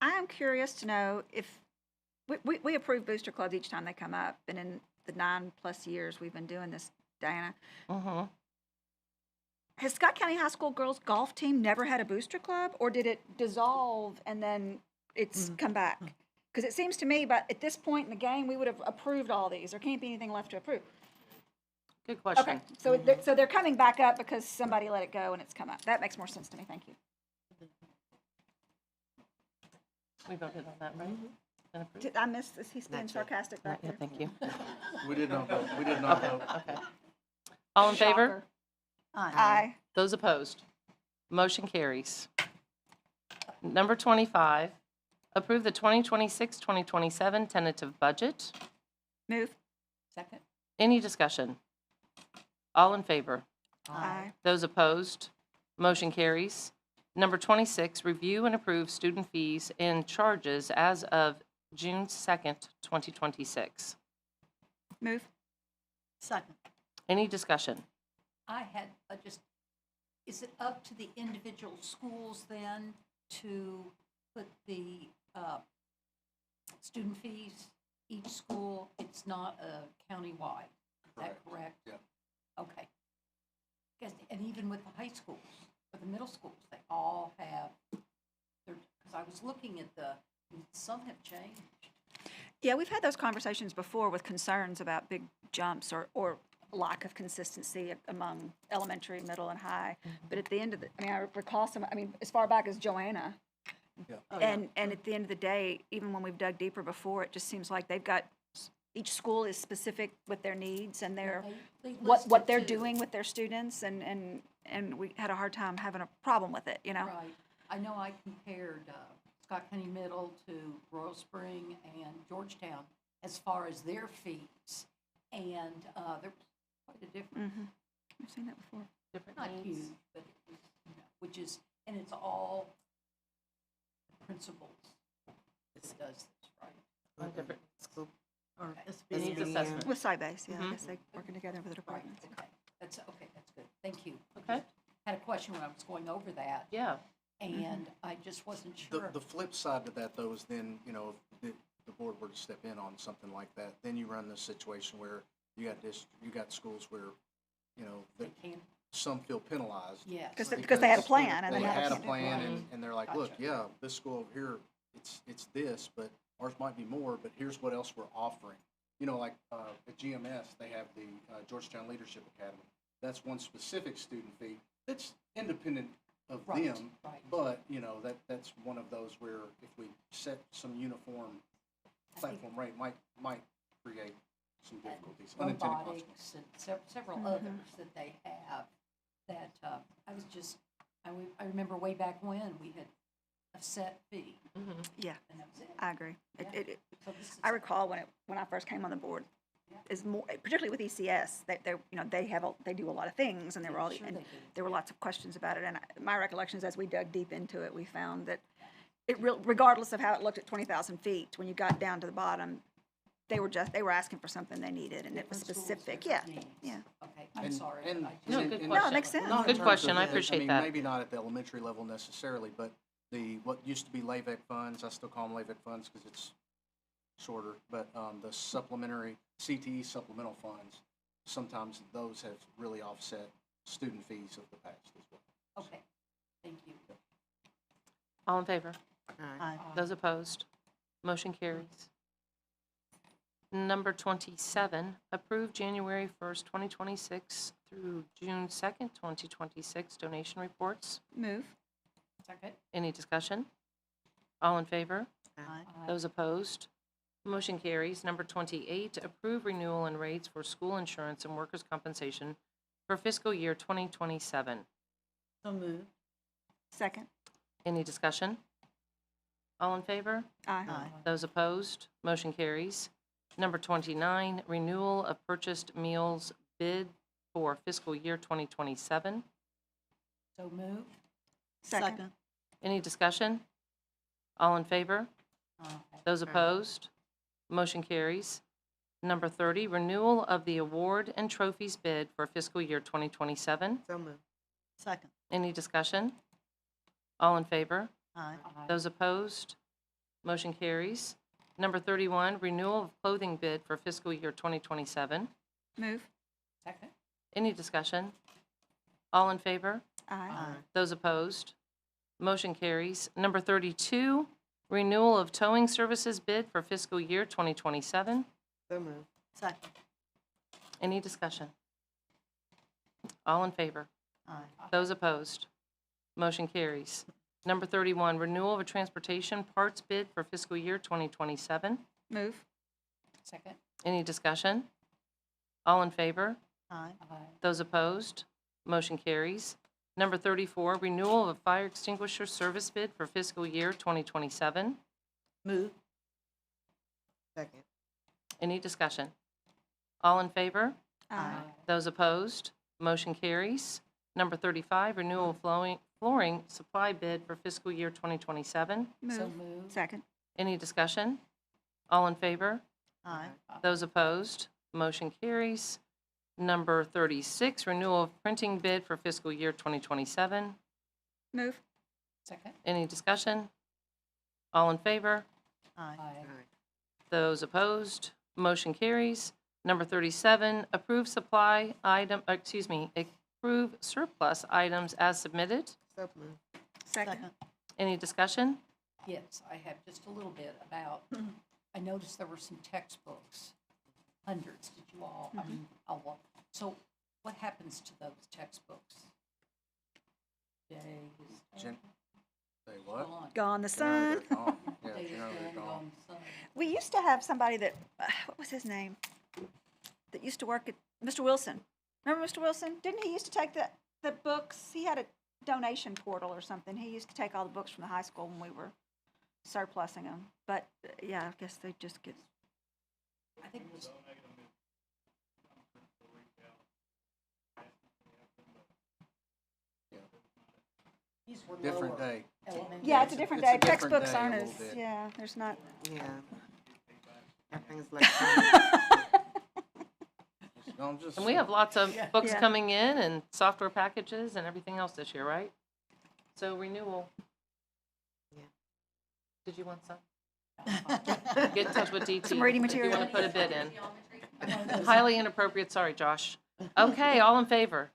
B: I am curious to know if, we approve booster clubs each time they come up, and in the 9+ years we've been doing this, Diana,
A: Mm-hmm.
B: has Scott County High School Girls Golf Team never had a booster club, or did it dissolve and then it's come back? Because it seems to me, but at this point in the game, we would have approved all these. There can't be anything left to approve.
A: Good question.
B: Okay, so they're coming back up because somebody let it go and it's come up. That makes more sense to me. Thank you.
A: We voted on that, right? And approved?
B: Did I miss this? He's being
K: Not yet.
B: sarcastic back
A: Yeah,
B: there.
A: thank you.
C: We did not vote. We did not vote.
A: Okay. All in favor?
B: Shocker.
L: Aye.
B: Aye.
A: Those opposed? Motion carries. Number 25, approve the 2026-2027 tentative budget.
B: Move.
L: Second.
A: Any discussion? All in favor?
B: Aye.
A: Those opposed? Motion carries. Number 26, review and approve student fees and charges as of June 2nd, 2026.
B: Move.
L: Second.
A: Any discussion?
L: I had is it up to the individual schools then to put the student fees, each school? It's not countywide, is that correct?
C: Yeah.
L: Okay. And even with the high schools, or the middle schools, they all have, because I was looking at some have changed.
B: Yeah, we've had those conversations before with concerns about big jumps or lack of consistency among elementary, middle, and high. But at the end of I recall as far back as Joanna.
C: Yeah.
B: And at the end of the day, even when we've dug deeper before, it just seems like they've got, each school is specific with their needs and their,
L: They
B: what
L: listed
B: they're
L: too.
B: doing with their students, and we had a hard time having a problem with it, you know?
L: Right. I know I compared Scott County Middle to Royal Spring and Georgetown as far as their fees, and there was quite a difference.
B: Mm-hmm. I've seen that before.
A: Different
L: Not
A: needs.
L: huge, but it was, which is, and it's all principals that does this, right?
A: On different
K: School.
L: Or
A: needs assessment.
B: With Sybase, yeah, I
A: Mhm.
B: guess they working together with the departments.
L: Okay, that's good. Thank you.
A: Okay.
L: Had a question when I was going over that,
A: Yeah.
L: and I just wasn't sure.
C: The flip side to that, though, is then, if the board were to step in on something like that, then you run this situation where you got schools where,
L: They
C: that
L: can,
C: some feel penalized.
L: yes.
B: Because they had a plan and
C: They
B: then now they
C: had a
B: can't do it.
C: plan,
L: Right.
C: and they're like, look,
L: Gotcha.
C: yeah, this school over here, it's this, but ours might be more, but here's what else we're offering. Like at GMS, they have the Georgetown Leadership Academy. That's one specific student fee that's independent of
L: Right,
C: them,
L: right.
C: but, that's one of those where if we set some uniform platform rate, might create some difficulties, unintended consequences.
L: Robotics and several
B: Mhm.
L: others that they have that I remember way back when we had a set fee,
A: Mm-hmm.
B: Yeah,
L: and that was it.
B: I agree.
L: Yeah. So this is-
B: I recall when I first came on the board, is more, particularly with ECS, they do a lot of things, and there were all,
L: Sure
B: and
L: they do.
B: there were lots of questions about it. And my recollection is, as we dug deep into it, we found that regardless of how it looked at 20,000 feet, when you got down to the bottom, they were asking for something they needed, and it was
L: Different schools,
B: specific. Yeah,
L: different needs.
B: yeah.
L: Okay, I'm
C: And-
L: sorry.
C: and-
L: but I just-
A: No,
C: and-
A: good
C: and-
A: question.
B: No, it makes sense.
C: Not in
A: Good
C: terms
A: question.
C: of
A: I
C: this,
A: appreciate
C: mean,
A: that.
C: Maybe not at the elementary level necessarily, but what used to be LAVEC funds, I still call them LAVEC funds because it's shorter, but the supplementary, CTE supplemental funds, sometimes those have really offset student fees of the past as well.
L: Okay, thank you.
A: All in favor?
K: Aye.
A: Those opposed? Motion carries. Number 27, approve January 1st, 2026 through June 2nd, 2026 donation reports.
B: Move.
L: Second?
A: Any discussion? All in favor?
L: Aye.
A: Those opposed? Motion carries. Number 28, approve renewal and rates for school insurance and workers' compensation for fiscal year 2027.
K: So moved.
B: Second.
A: Any discussion? All in favor?
B: Aye.
A: Those opposed? Motion carries. Number 29, renewal of purchased meals bid for fiscal year 2027.
L: So moved.
B: Second.
A: Any discussion? All in favor?
L: Aye.
A: Those opposed? Motion carries. Number 30, renewal of the award and trophies bid for fiscal year 2027.
K: So moved.
L: Second.
A: Any discussion? All in favor?
L: Aye.
A: Those opposed? Motion carries. Number 31, renewal of clothing bid for fiscal year 2027.
B: Move.
L: Second.
A: Any discussion? All in favor?
B: Aye.
A: Those opposed? Motion carries. Number 32, renewal of towing services bid for fiscal year 2027.
K: So moved.
L: Second.
A: Any discussion? All in favor?
L: Aye.
A: Those opposed? Motion carries. Number 31, renewal of a transportation parts bid for fiscal year 2027.
B: Move.
L: Second.
A: Any discussion? All in favor?
L: Aye.
A: Those opposed? Motion carries. Number 34, renewal of a fire extinguisher service bid for fiscal year 2027.
L: Move.
K: Second.
A: Any discussion? All in favor?
B: Aye.
A: Those opposed? Motion carries. Number 35, renewal of flooring supply bid for fiscal year 2027.
B: Move.
L: So moved.
B: Second.
A: Any discussion? All in favor?
L: Aye.
A: Those opposed? Motion carries. Number 36, renewal of printing bid for fiscal year 2027.
B: Move.
L: Second.
A: Any discussion? All in favor?
L: Aye.
A: Those opposed? Motion carries. Number 37, approve approve surplus items as submitted.
K: So moved.
B: Second.
A: Any discussion?
L: Yes, I have just a little bit about, I noticed there were some textbooks, hundreds, did you all? I mean, a lot. So what happens to those textbooks? Days.
C: Jen- Say what?
L: Gone.
B: Gone the
C: Generally,
B: sun.
C: they're gone. Yeah,
L: Days
C: generally they're
L: gone,
C: gone.
L: gone the sun.
B: We used to have somebody that, what was his name? That used to work at, Mr. Wilson. Remember Mr. Wilson? Didn't he used to take the books? He had a donation portal or something. He used to take all the books from the high school when we were surplusing them. But, yeah, I guess they just get,
L: I think it was. These were
C: Different
L: lower
C: day.
L: elementary.
B: yeah, it's a different
C: it's
B: day.
C: a different
B: Textbooks
C: day a
B: aren't
C: little
B: as,
C: bit.
B: yeah, there's not.
K: Yeah. Everything's electronic.
C: I'm just-
A: And we have lots of books
B: Yeah.
A: coming in and software packages and everything else this year, right? So renewal.
K: Yeah.
A: Did you want some? Get in touch with DT.
B: Some reading
A: If you
B: material.
A: want to put a bid in. Highly inappropriate, sorry, Josh. Okay, all in favor?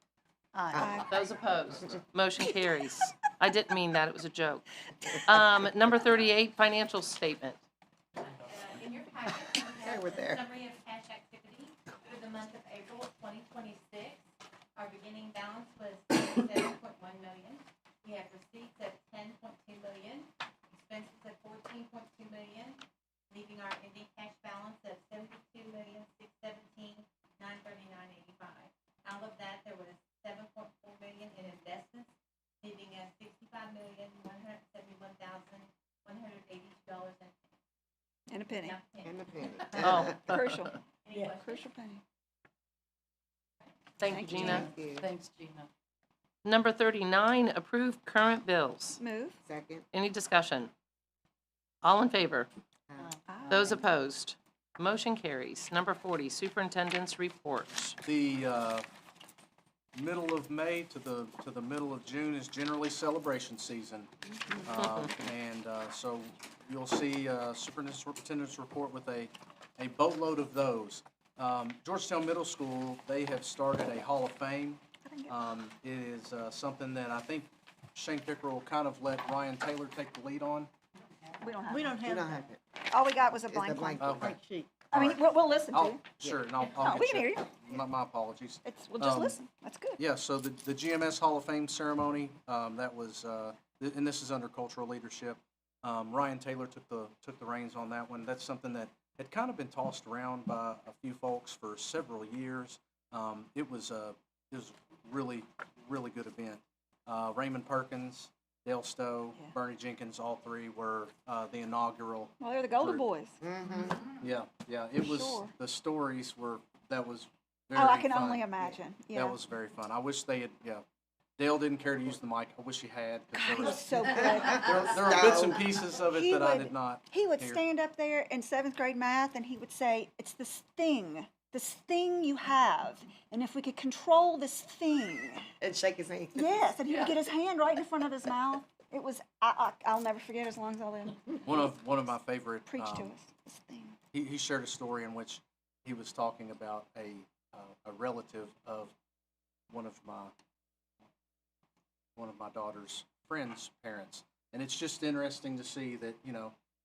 L: Aye.
A: Those opposed? Motion carries. I didn't mean that, it was a joke. Number 38, financial statement.
J: In your packet, you
K: They
J: have
K: were
J: a
K: there.
J: summary of cash activity for the month of April of 2026. Our beginning balance was 7.1 million. We have receipts of 10.2 million, expenses of 14.2 million, leaving our ending cash balance of 72,617,939.85. Out of that, there was 7.4 million in investments, leaving us $65,171,182.
B: And a penny.
K: And a penny.
A: Oh,
B: Crucial.
L: Yeah.
B: Crucial penny.
A: thank you, Gina.
K: Thank you.
L: Thanks, Gina.
A: Number 39, approve current bills.
B: Move.
K: Second.
A: Any discussion? All in favor?
B: Aye.
A: Those opposed? Motion carries. Number 40, superintendent's report.
C: The middle of May to the middle of June is generally celebration season. So you'll see superintendent's report with a boatload of those. Georgetown Middle School, they have started a Hall of Fame. It is something that I think Shane Pickerel kind of let Ryan Taylor take the lead on.
B: We don't have.
L: We don't
K: We
L: have
K: don't
L: that.
K: have it.
B: All we got was a
K: It's the
B: blank one.
K: blank.
C: Okay.
L: White sheet.
B: I mean, we'll listen to
C: I'll,
B: you.
C: sure, and I'll
B: No, we
C: get
B: can hear you.
C: My apologies.
B: We'll just
C: Um,
B: listen. That's good.
C: Yeah, so the GMS Hall of Fame ceremony, that was, and this is under cultural leadership. Ryan Taylor took the reins on that one. That's something that had kind of been tossed around by a few folks for several years. It was really, really good event. Raymond Perkins, Dale Stowe,
B: Yeah.
C: Bernie Jenkins, all three were the inaugural.
B: Well, they're the Golden
C: Group.
B: Boys.
C: Yeah, yeah. It was
B: Sure.
C: the stories were that was very
B: Oh, I can
C: fun.
B: only imagine. Yeah.
C: That was very fun. I wish they had. Yeah, Dale didn't care to use the mic. I wish he had. 'Cause
B: God, he
C: there
B: was
C: was
B: so good.
C: there were bits and pieces of it
B: He
C: that I
B: would-
C: did not.
B: He would
C: hear.
B: stand up there in 7th grade math and he would say, "It's this thing you have. And if we could control this thing."
M: And shake his hand.
B: Yes, and he would get his hand right in front of his mouth. It was, I'll never forget as long as I live.
C: One of my favorite.
B: Preach to us, this thing.
C: He shared a story in which he was talking about a relative of one of my daughter's friends' parents, and it's just interesting to see that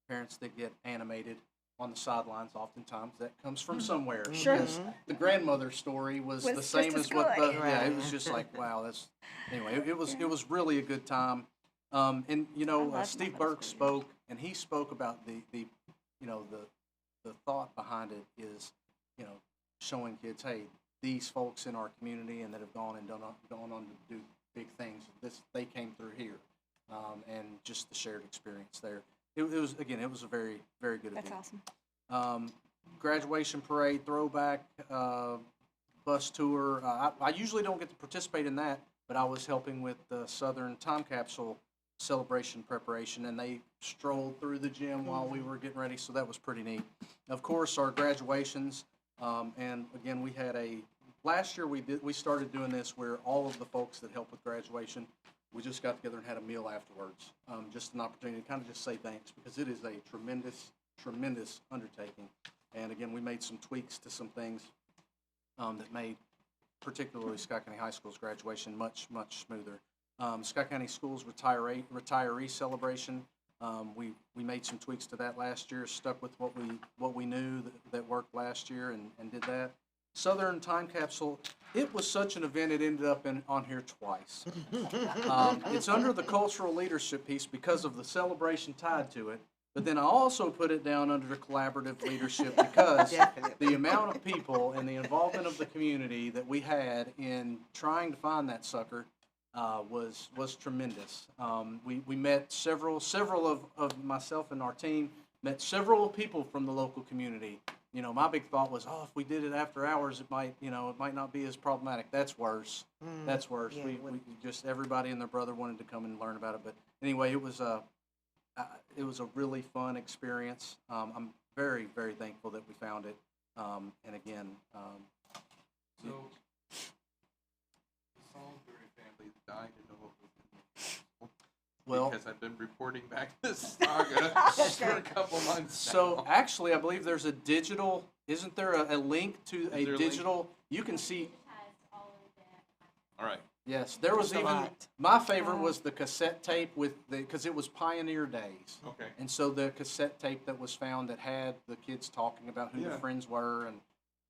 C: parents that get animated on the sidelines, oftentimes that comes from somewhere.
B: Sure.
C: Because the grandmother story was the
B: just
C: same
B: as
C: as what the
B: good.
C: it was just like wow. That's anyway. It was really a good time. And
B: love
C: Steve
B: my
C: Burke
B: stories.
C: spoke, and he spoke about the thought behind it is, showing kids, hey, these folks in our community and that have gone on to do big things. They came through here, and just the shared experience there. It was a very, very good
B: That's
C: event.
B: awesome.
C: Graduation parade, throwback, bus tour. I usually don't get to participate in that, but I was helping with the Southern Time Capsule celebration preparation, and they strolled through the gym while we were getting ready, so that was pretty neat. Of course, our graduations, and again, we had last year we started doing this where all of the folks that help with graduation, we just got together and had a meal afterwards. Just an opportunity to kind of just say thanks, because it is a tremendous, tremendous undertaking. And again, we made some tweaks to some things that made particularly Scott County High School's graduation much, much smoother. Scott County Schools retiree celebration. We made some tweaks to that last year, stuck with what we knew that worked last year, and did that. Southern Time Capsule, it was such an event, it ended up on here twice. It's under the cultural leadership piece because of the celebration tied to it, but then I also put it down under the collaborative leadership because the amount of people and the involvement of the community that we had in trying to find that sucker was tremendous. We met several of myself and our team met several people from the local community. My big thought was, if we did it after hours, it might not be as problematic. That's worse. That's worse.
M: Yeah,
C: We just everybody and their brother wanted to come and learn about it. But anyway, it was a really fun experience. I'm very, very thankful that we found it. And again,
N: So, the Salisbury family died in the local
C: well,
N: because I've been reporting back this saga for a couple months
C: so
N: now.
C: actually, I believe there's a digital. Isn't there a link to a
N: there a link?
C: digital? You can see.
N: All right.
C: Yes, there was
M: It's a
C: even,
M: lot.
C: my favorite was the cassette tape because it was Pioneer Days.
N: Okay.
C: And so the cassette tape that was found that had the kids talking about who their
N: Yeah.
C: friends were and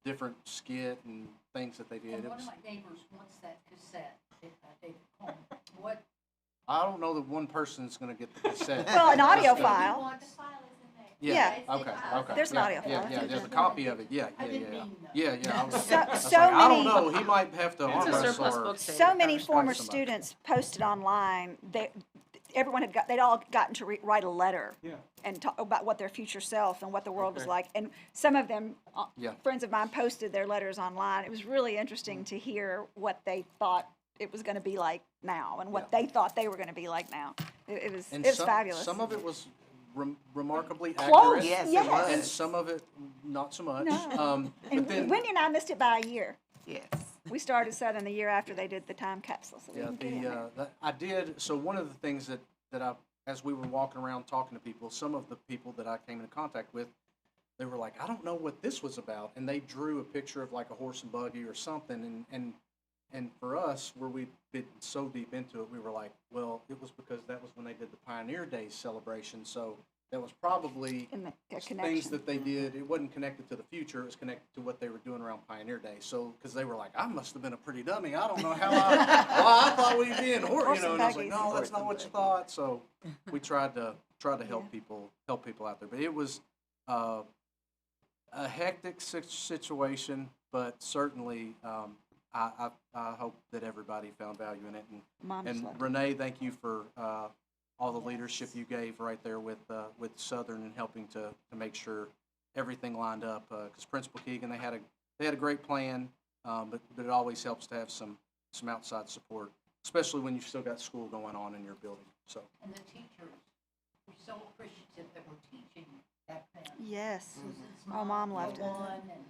C: different skit and things that they did.
L: And
C: It
L: one
C: was,
L: of my neighbors wants that cassette, David Coleman. What?
C: I don't know that one person's going to get the cassette.
B: Well, an audio
C: Just,
B: file.
C: Yeah.
B: Yeah.
C: Okay. Okay.
B: There's an
C: yeah,
B: audio
C: Yeah.
B: file.
C: Yeah. There's a copy of it. Yeah.
L: I
C: Yeah.
L: didn't
C: Yeah.
L: mean that.
C: Yeah. Yeah. I was,
B: So-
C: I was
B: so
C: like, I don't
B: many-
C: know. He might have to
A: It's
C: arm
A: a
C: wrestle
A: surplus
C: or-
A: book sale.
B: So many
C: Probably
B: former
C: somebody.
B: students posted online. They'd all gotten to write a letter
N: Yeah.
B: and talk about what their future self and what the world was
N: Okay.
B: like. And some of them,
C: Yeah.
B: friends of mine, posted their letters online. It was really interesting to hear what they thought it was going to be like now and what
C: Yeah.
B: they thought they were going to be like now. It was
C: And
B: fabulous.
C: Some of it was remarkably
B: Close,
C: accurate.
M: Yes, it
B: yes.
M: was.
C: And some of it not so much.
B: No.
C: But
B: And
C: then
B: Wendy and I missed it by a year.
M: Yes.
B: We started Southern the year after they did the time capsule. So we
C: yeah,
B: didn't get in there.
C: I did. So one of the things that I, as we were walking around talking to people, some of the people that I came into contact with, they were like, I don't know what this was about, and they drew a picture of like a horse and buggy or something, and for us, where we'd been so deep into it, we were like, well, it was because that was when they did the Pioneer Days celebration, so that was probably
B: In the
C: things
B: connection.
C: that they did. It wasn't connected to the future. It was connected to what they were doing around Pioneer Day. So, because they were like, I must have been a pretty dummy. I don't know how I thought we'd be in horse,
B: Horse
C: and
B: and
C: I was like,
B: buggies.
C: no, that's not what you thought. So, we tried to help people out there. But it was a hectic situation, but certainly I hope that everybody found value in it.
B: Mom
C: And
B: just loved it.
C: Renee, thank you for all the leadership you gave right there with Southern and helping to make sure everything lined up. Because Principal Keegan, they had a great plan, but it always helps to have some outside support, especially when you've still got school going on in your building. So.
L: And the teachers were so appreciative that we're teaching back then.
B: Yes.
L: Susan's
B: My mom loved it.
L: One, and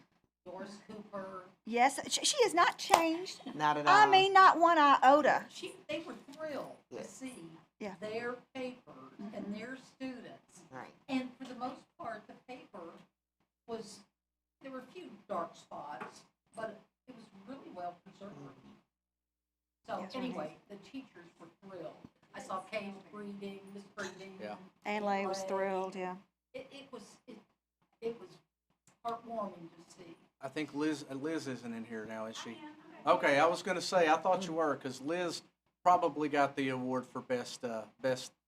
L: Doris Cooper.
B: Yes, she has not changed.
K: Not at all.
B: I mean, not one iota.
L: They were thrilled
K: Yeah.
L: to see
B: Yeah.
L: their papers and their students.
K: Right.
L: And for the most part, the paper there were a few dark spots, but it was really well preserved. So
B: Yes, right.
L: anyway, the teachers were thrilled. I saw Kay reading, Miss Breeding.
C: Yeah.
B: Ann Lay was
L: Ray.
B: thrilled, yeah.
L: It was heartwarming to see.
C: I think Liz isn't in here now, is she? Okay, I was gonna say, I thought you were, because Liz probably got the award for best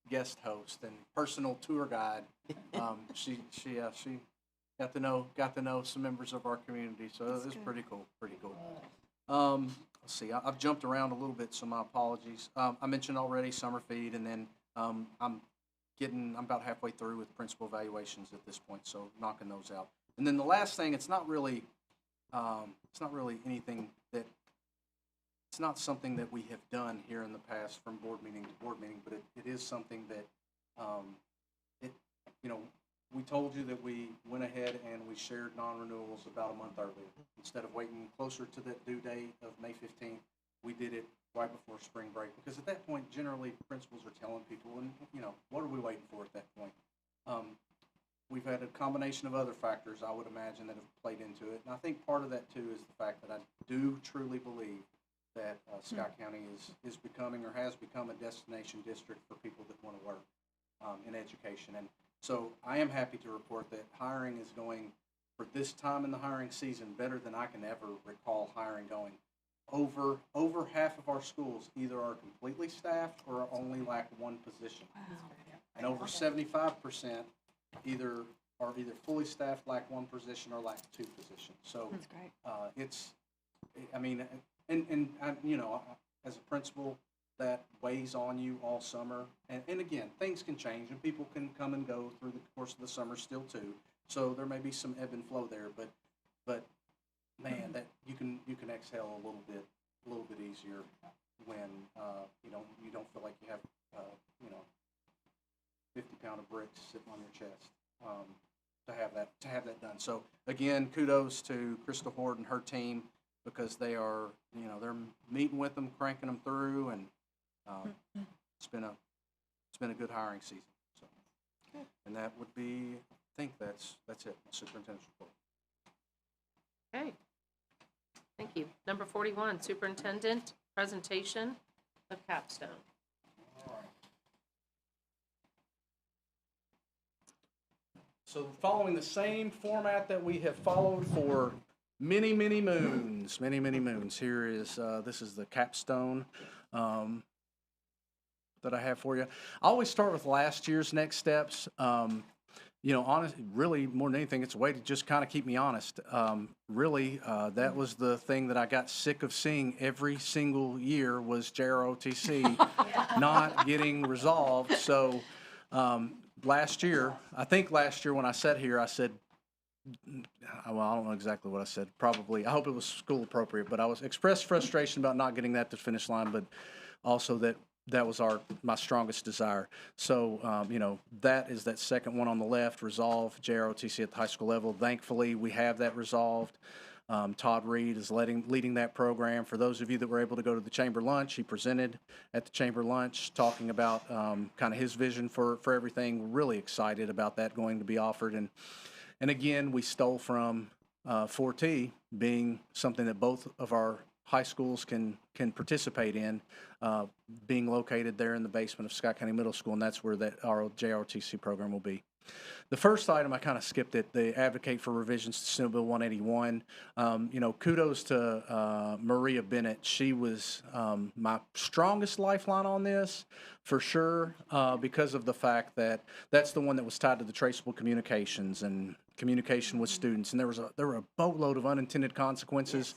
C: guest host and personal tour guide. She got to know some members of our community, so it was pretty cool. Let's see, I've jumped around a little bit, so my apologies. I mentioned already summer feed, and then I'm about halfway through with principal evaluations at this point, so knocking those out. And then the last thing, it's not really anything that, it's not something that we have done here in the past from board meeting to board meeting, but it is something that, we told you that we went ahead and we shared non-renewals about a month earlier. Instead of waiting closer to that due date of May 15th, we did it right before spring break, because at that point, generally, principals are telling people, and, what are we waiting for at that point? We've had a combination of other factors, I would imagine, that have played into it. And I think part of that, too, is the fact that I do truly believe that Scott County is becoming, or has become, a destination district for people that want to work in education. And so I am happy to report that hiring is going, for this time in the hiring season, better than I can ever recall hiring going. Over half of our schools either are completely staffed or only lack one position. And over 75% are either fully staffed, lack one position, or lack two positions. So
B: That's great.
C: as a principal, that weighs on you all summer. And again, things can change, and people can come and go through the course of the summer still too. So there may be some ebb and flow there, but man, that you can exhale a little bit easier when you don't feel like you have 50-pound of bricks sitting on your chest to have that done. So again, kudos to Crystal Horde and her team, because they are they're meeting with them, cranking them through, and it's been a good hiring season. So, and that would be, I think that's it. Superintendent's report.
A: Okay. Thank you. Number 41, Superintendent Presentation of Capstone.
C: So following the same format that we have followed for many moons, here is, this is the capstone that I have for you. I always start with last year's next steps. Honestly, really, more than anything, it's a way to just kind of keep me honest. That was the thing that I got sick of seeing every single year, was JROTC not getting resolved. So last year when I sat here, I said, well, I don't know exactly what I said. Probably, I hope it was school appropriate, but I was expressed frustration about not getting that to the finish line, but also that was my strongest desire. So, that is that second one on the left, resolve JROTC at the high school level. Thankfully, we have that resolved. Todd Reed is leading that program. For those of you that were able to go to the chamber lunch, he presented at the chamber lunch talking about kind of his vision for everything. We're really excited about that going to be offered. And again, we stole from 4T being something that both of our high schools can participate in, being located there in the basement of Scott County Middle School, and that's where our JROTC program will be. The first item, I kind of skipped it, the advocate for revisions to Senate Bill 181. Kudos to Maria Bennett. She was my strongest lifeline on this, for sure, because of the fact that that's the one that was tied to the traceable communications and communication with students, and there were a boatload of unintended consequences.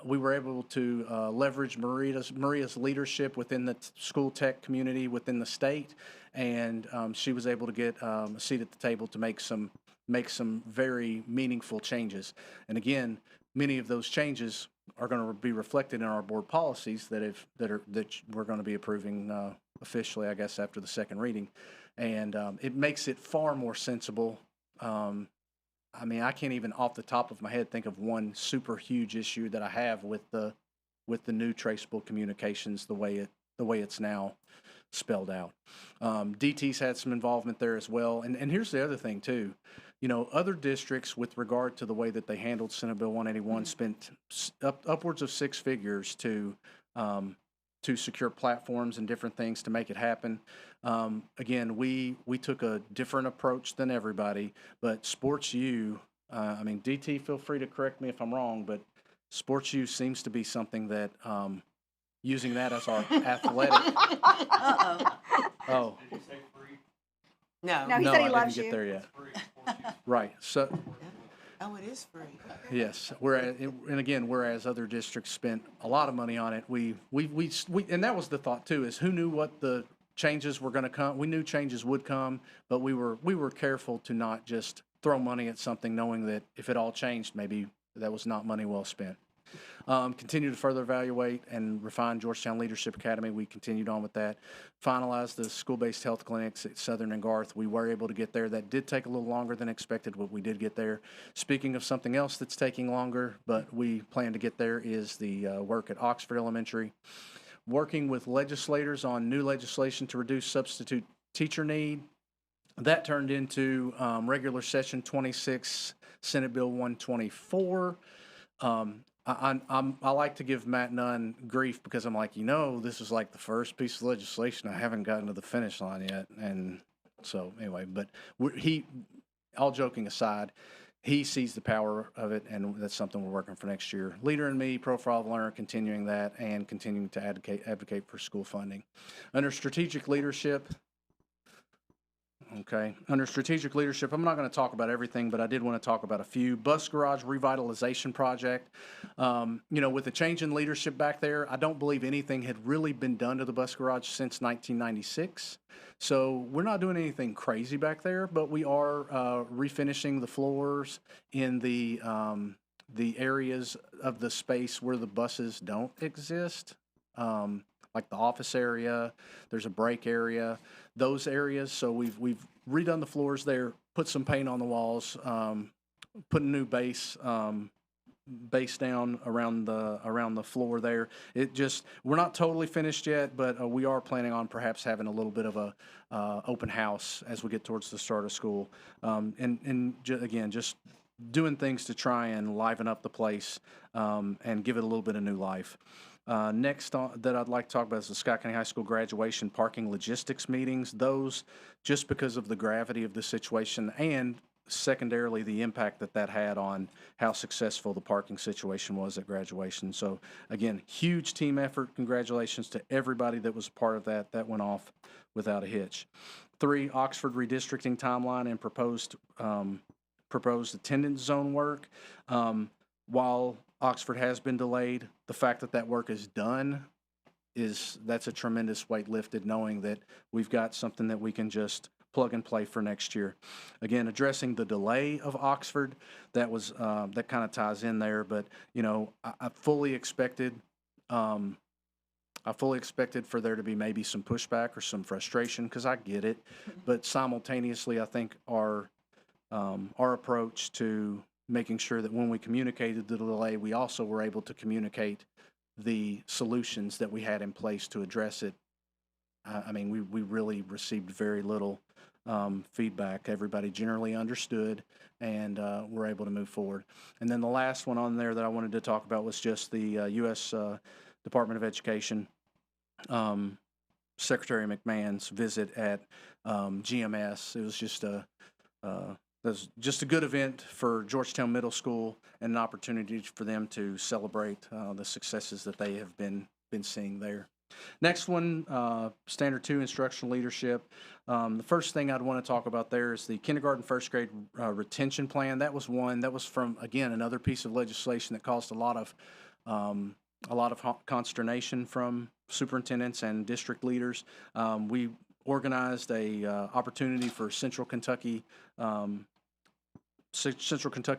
C: We were able to leverage Maria's leadership within the school tech community within the state, and she was able to get a seat at the table to make some very meaningful changes. And again, many of those changes are going to be reflected in our board policies that we're going to be approving officially, I guess, after the second reading. And it makes it far more sensible. I mean, I can't even off the top of my head think of one super huge issue that I have with the new traceable communications the way it's now spelled out. DT's had some involvement there as well. And here's the other thing too. You know, other districts, with regard to the way that they handled Senate Bill 181, spent upwards of six figures to secure platforms and different things to make it happen. Again, we took a different approach than everybody, but Sports U, I mean, DT, feel free to correct me if I'm wrong, but Sports U seems to be something that, using that as our athletic. Oh.
K: No.
B: No, he said he
C: I
B: loves
C: didn't get
B: you.
C: there yet. Right. So,
K: Oh, it is free.
C: yes. Whereas other districts spent a lot of money on it, we and that was the thought too, is who knew what the changes were going to come. We knew changes would come, but we were careful to not just throw money at something knowing that if it all changed, maybe that was not money well spent. Continue to further evaluate and refine Georgetown Leadership Academy. We continued on with that. Finalized the school-based health clinics at Southern and Garth. We were able to get there. That did take a little longer than expected, but we did get there. Speaking of something else that's taking longer, but we plan to get there, is the work at Oxford Elementary. Working with legislators on new legislation to reduce substitute teacher need. That turned into regular session 26, Senate Bill 124. I like to give Matt Nunn grief because I'm like, this is like the first piece of legislation I haven't gotten to the finish line yet. And so anyway, but all joking aside, he sees the power of it, and that's something we're working for next year. Leader in Me, Profile of Learner, continuing that and continuing to advocate for school funding. Under strategic leadership, okay. Under strategic leadership, I'm not going to talk about everything, but I did want to talk about a few. Bus garage revitalization project. With the change in leadership back there, I don't believe anything had really been done to the bus garage since 1996. So we're not doing anything crazy back there, but we are refinishing the floors in the areas of the space where the buses don't exist. Like the office area, there's a break area, those areas. So we've redone the floors there, put some paint on the walls, put a new base down around the floor there. We're not totally finished yet, but we are planning on perhaps having a little bit of a open house as we get towards the start of school, again, just doing things to try and liven up the place and give it a little bit of new life. Next that I'd like to talk about is the Scott County High School graduation parking logistics meetings. Those, just because of the gravity of the situation and secondarily the impact that had on how successful the parking situation was at graduation. So again, huge team effort. Congratulations to everybody that was a part of that. That went off without a hitch. 3, Oxford redistricting timeline and proposed attendance zone work. While Oxford has been delayed, the fact that work is done that's a tremendous weight lifted, knowing that we've got something that we can just plug and play for next year. Again, addressing the delay of Oxford, that kind of ties in there, but I fully expected for there to be maybe some pushback or some frustration, because I get it, but simultaneously I think our approach to making sure that when we communicated the delay, we also were able to communicate the solutions that we had in place to address it. I mean, we really received very little feedback. Everybody generally understood, and we're able to move forward. And then the last one on there that I wanted to talk about was just the U.S. Department of Education, Secretary McMahon's visit at GMS. It was just a good event for Georgetown Middle School and an opportunity for them to celebrate the successes that they have been seeing there. Next one, Standard 2, instructional leadership. The first thing I'd want to talk about there is the kindergarten, first grade retention plan. That was one that was from, again, another piece of legislation that caused a lot of consternation from superintendents and district leaders. We organized a opportunity for Central Kentucky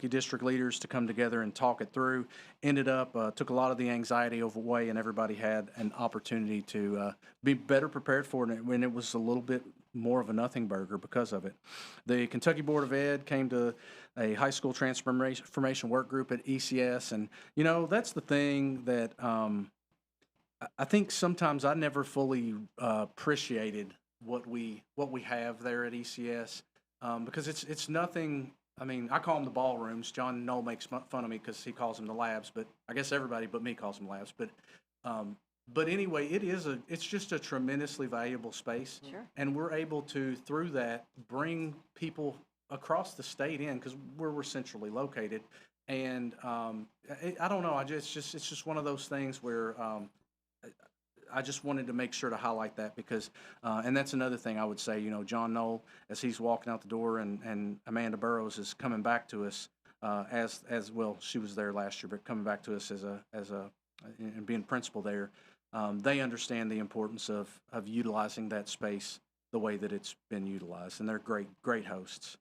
C: district leaders to come together and talk it through. Ended up, took a lot of the anxiety away, and everybody had an opportunity to be better prepared for it, when it was a little bit more of a nothing burger because of it. The Kentucky Board of Ed came to a high school transformation work group at ECS, and that's the thing that I think sometimes I never fully appreciated what we have there at ECS, because it's nothing. I mean, I call them the ballrooms. John Knoll makes fun of me because he calls them the labs, but I guess everybody but me calls them labs. But anyway, it's just a tremendously valuable space.
B: Sure. And
C: we're able to, through that, bring people across the state in, because we're centrally located. And I don't know. It's just one of those things where I just wanted to make sure to highlight that, because, and that's another thing I would say, John Knoll, as he's walking out the door, and Amanda Burrows is coming back to us, as well, she was there last year, but coming back to us and being principal there. They understand the importance of utilizing that space the way that it's been utilized, and they're great hosts.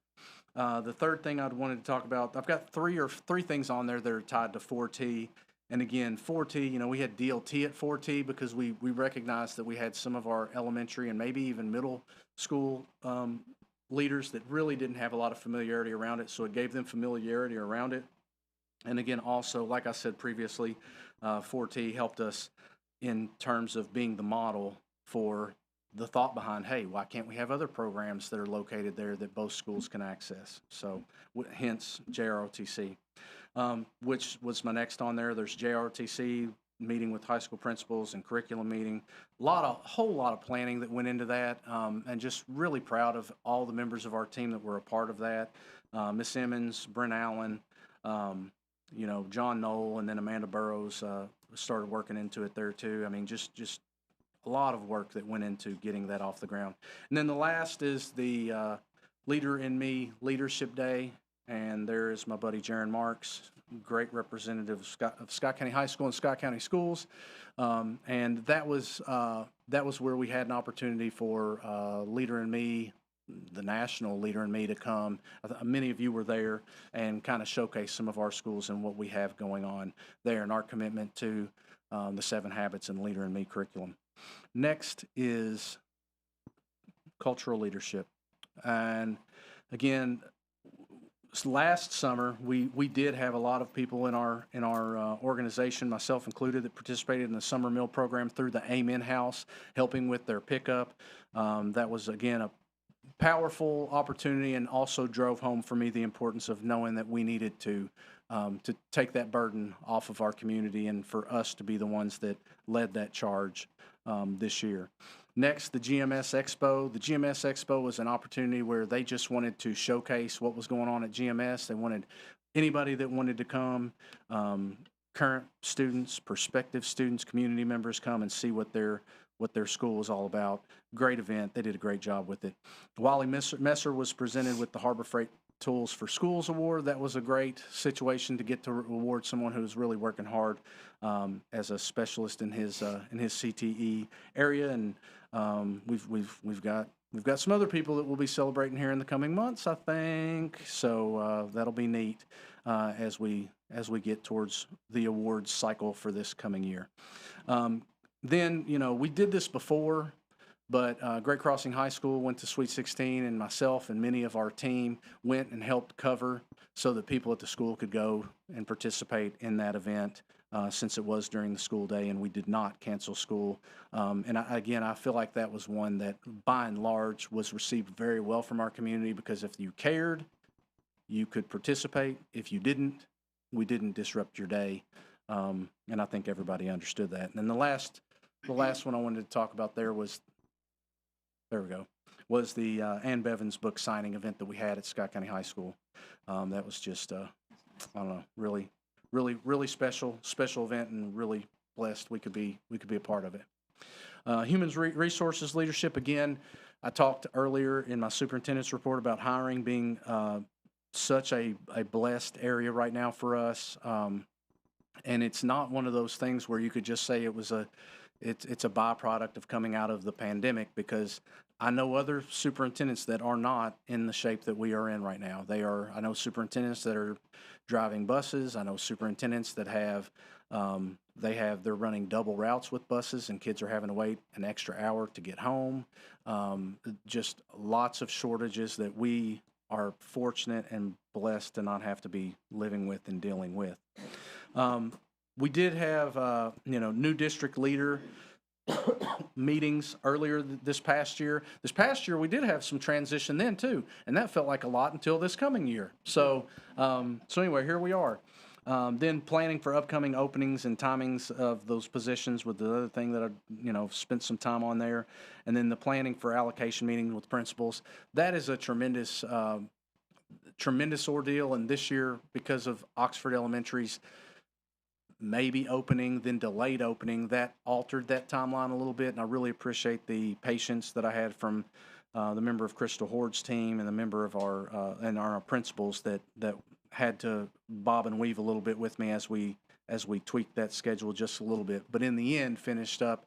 C: The third thing I'd wanted to talk about, I've got three things on there that are tied to 4T. And again, 4T, we had DLT at 4T because we recognized that we had some of our elementary and maybe even middle school leaders that really didn't have a lot of familiarity around it, so it gave them familiarity around it. And again, also, like I said previously, 4T helped us in terms of being the model for the thought behind, hey, why can't we have other programs that are located there that both schools can access? So hence JROTC. Which was my next on there. There's JRTC, meeting with high school principals and curriculum meeting. Whole lot of planning that went into that, and just really proud of all the members of our team that were a part of that. Miss Emmons, Brent Allen, John Knoll, and then Amanda Burrows started working into it there too. I mean, just a lot of work that went into getting that off the ground. And then the last is the Leader in Me Leadership Day. And there is my buddy Jaron Marks, great representative of Scott County High School and Scott County Schools. And that was where we had an opportunity for Leader in Me, the national Leader in Me, to come. Many of you were there, and kind of showcase some of our schools and what we have going on there, and our commitment to the 7 Habits and Leader in Me curriculum. Next is cultural leadership. And again, last summer, we did have a lot of people in our organization, myself included, that participated in the summer meal program through the Amen House, helping with their pickup. That was, again, a powerful opportunity, and also drove home for me the importance of knowing that we needed to take that burden off of our community, and for us to be the ones that led that charge this year. Next, the GMS Expo. The GMS Expo was an opportunity where they just wanted to showcase what was going on at GMS. They wanted anybody that wanted to come, current students, prospective students, community members, come and see what their school is all about. Great event. They did a great job with it. Wally Messer was presented with the Harbor Freight Tools for Schools Award. That was a great situation to get to award someone who's really working hard as a specialist in his CTE area, and we've got some other people that we'll be celebrating here in the coming months, I think. So that'll be neat as we get towards the awards cycle for this coming year. Then we did this before. But Great Crossing High School went to Sweet 16, and myself and many of our team went and helped cover so that people at the school could go and participate in that event, since it was during the school day and we did not cancel school. And I feel like that was one that, by and large, was received very well from our community, because if you cared, you could participate. If you didn't, we didn't disrupt your day. And I think everybody understood that. And then the last one I wanted to talk about there was the Ann Bevins book signing event that we had at Scott County High School. That was just, I don't know, really special event, and really blessed we could be a part of it. Human resources leadership, again, I talked earlier in my superintendent's report about hiring being such a blessed area right now for us. And it's not one of those things where you could just say it's a byproduct of coming out of the pandemic, because I know other superintendents that are not in the shape that we are in right now. I know superintendents that are driving buses. I know superintendents that have, they're running double routes with buses, and kids are having to wait an extra hour to get home. Just lots of shortages that we are fortunate and blessed to not have to be living with and dealing with. We did have, new district leader meetings earlier this past year. This past year, we did have some transition then too, and that felt like a lot until this coming year. So anyway, here we are. Then planning for upcoming openings and timings of those positions with the other thing that I, spent some time on there. And then the planning for allocation meetings with principals. That is a tremendous ordeal. And this year, because of Oxford Elementary's maybe opening, then delayed opening, that altered that timeline a little bit. And I really appreciate the patience that I had from the member of Crystal Hord's team and the member of our principals that had to bob and weave a little bit with me as we tweaked that schedule just a little bit. But in the end, finished up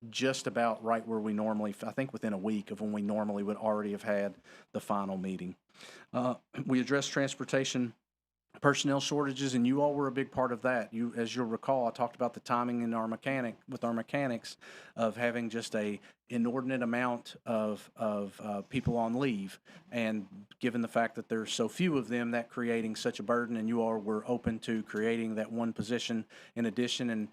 C: just about right where we normally, I think within a week of when we normally would already have had the final meeting. We addressed transportation personnel shortages, and you all were a big part of that. As you'll recall, I talked about the timing in our mechanics of having just a inordinate amount of people on leave, and given the fact that there's so few of them, that creating such a burden, and you all were open to creating that one position in addition. And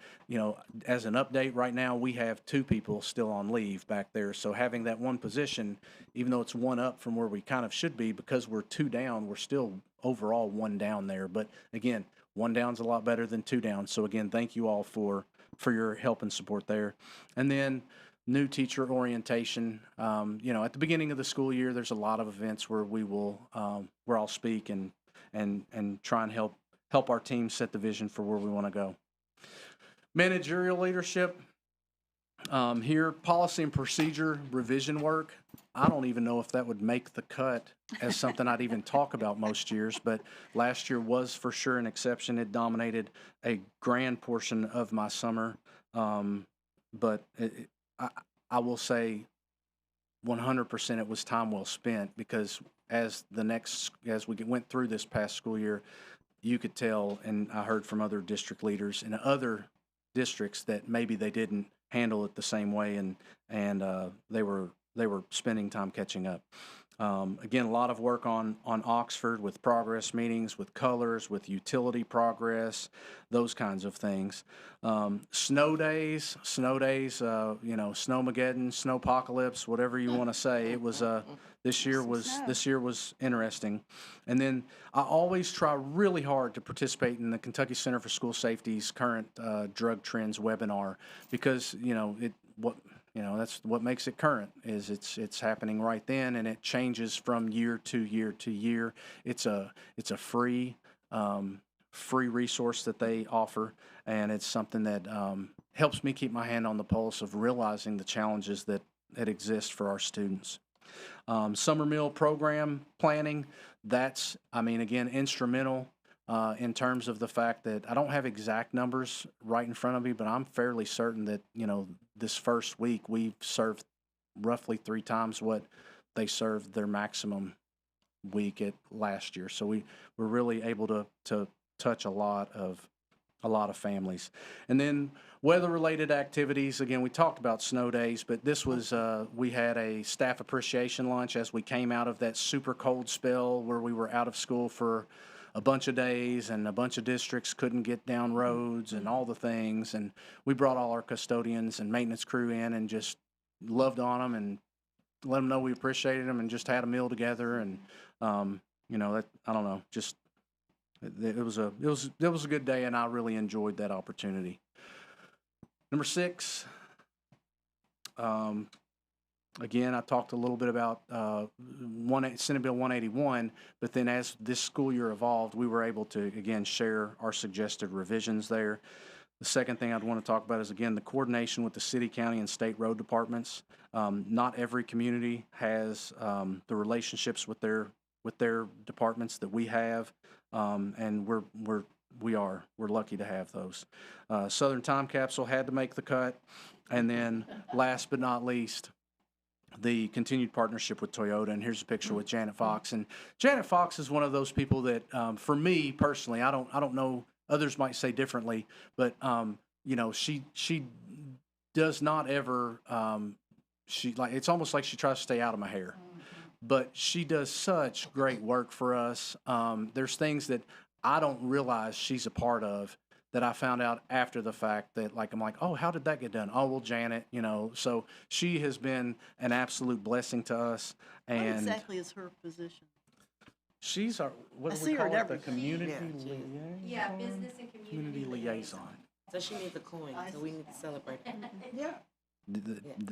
C: as an update right now, we have 2 people still on leave back there, so having that one position, even though it's 1 up from where we kind of should be, because we're 2 down, we're still overall 1 down there. But again, 1 down's a lot better than 2 down. So again, thank you all for your help and support there. And then new teacher orientation. At the beginning of the school year, there's a lot of events where where I'll speak and try and help our team set the vision for where we want to go. Managerial leadership. Here, policy and procedure revision work. I don't even know if that would make the cut as something I'd even talk about most years, but last year was for sure an exception. It dominated a grand portion of my summer. But I will say 100% it was time well spent, because as we went through this past school year, you could tell, and I heard from other district leaders in other districts that maybe they didn't handle it the same way, and they were spending time catching up. Again, a lot of work on Oxford with progress meetings, with colors, with utility progress, those kinds of things. Snow days, snowmageddon, snowpocalypse, whatever you want to say. It was this year was interesting. And then I always try really hard to participate in the Kentucky Center for School Safety's current drug trends webinar, because that's what makes it current. Is it's happening right then, and it changes from year to year to year. It's a free resource that they offer, and it's something that helps me keep my hand on the pulse of realizing the challenges that exist for our students. Summer meal program planning. That's, again, instrumental. In terms of the fact that I don't have exact numbers right in front of me, but I'm fairly certain that, this first week we've served roughly 3 times what they served their maximum week at last year. So we're really able to touch a lot of families. And then weather-related activities. Again, we talked about snow days, but this was, we had a staff appreciation lunch as we came out of that super cold spell where we were out of school for a bunch of days, and a bunch of districts couldn't get down roads and all the things. And we brought all our custodians and maintenance crew in and just loved on them and let them know we appreciated them, and just had a meal together. And, that, I don't know, just, it was a good day, and I really enjoyed that opportunity. Number 6, again, I talked a little bit about Senate Bill 181, but then as this school year evolved, we were able to, again, share our suggested revisions there. The second thing I'd want to talk about is, again, the coordination with the city, county, and state road departments. Not every community has the relationships with their departments that we have, and we're lucky to have those. Southern Time Capsule had to make the cut, and then last but not least, the continued partnership with Toyota. And here's a picture with Janet Fox. And Janet Fox is one of those people that, for me personally, I don't know. Others might say differently, but you know, she does not ever. It's almost like she tries to stay out of my hair, but she does such great work for us. There's things that I don't realize she's a part of that I found out after the fact that, like, I'm like, oh, how did that get done? Oh, well, Janet, you know. So she has been an absolute blessing to us.
M: What
C: And
M: exactly is her position?
C: she's our, what
M: I
C: do
M: see
C: we
M: her
C: call it, the
M: every-
C: community
K: Yeah,
C: liaison?
E: Yeah, business and
C: Community liaison.
K: So she needs a coin, so we need to celebrate her.
M: Yeah.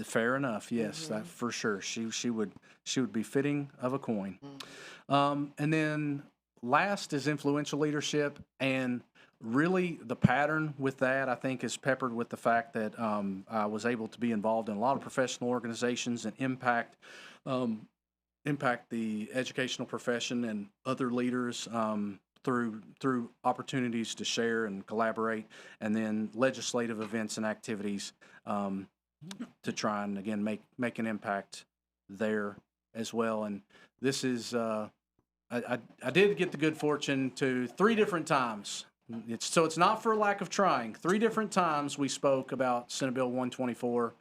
C: Fair enough, yes, that for sure. She would be fitting of a coin. And then last is influential leadership, and really the pattern with that, I think, is peppered with the fact that I was able to be involved in a lot of professional organizations and impact the educational profession and other leaders through opportunities to share and collaborate, and then legislative events and activities to try and, again, make an impact there as well. And this is I did get the good fortune to 3 different times. It's not for lack of trying. 3 different times we spoke about Senate Bill 124,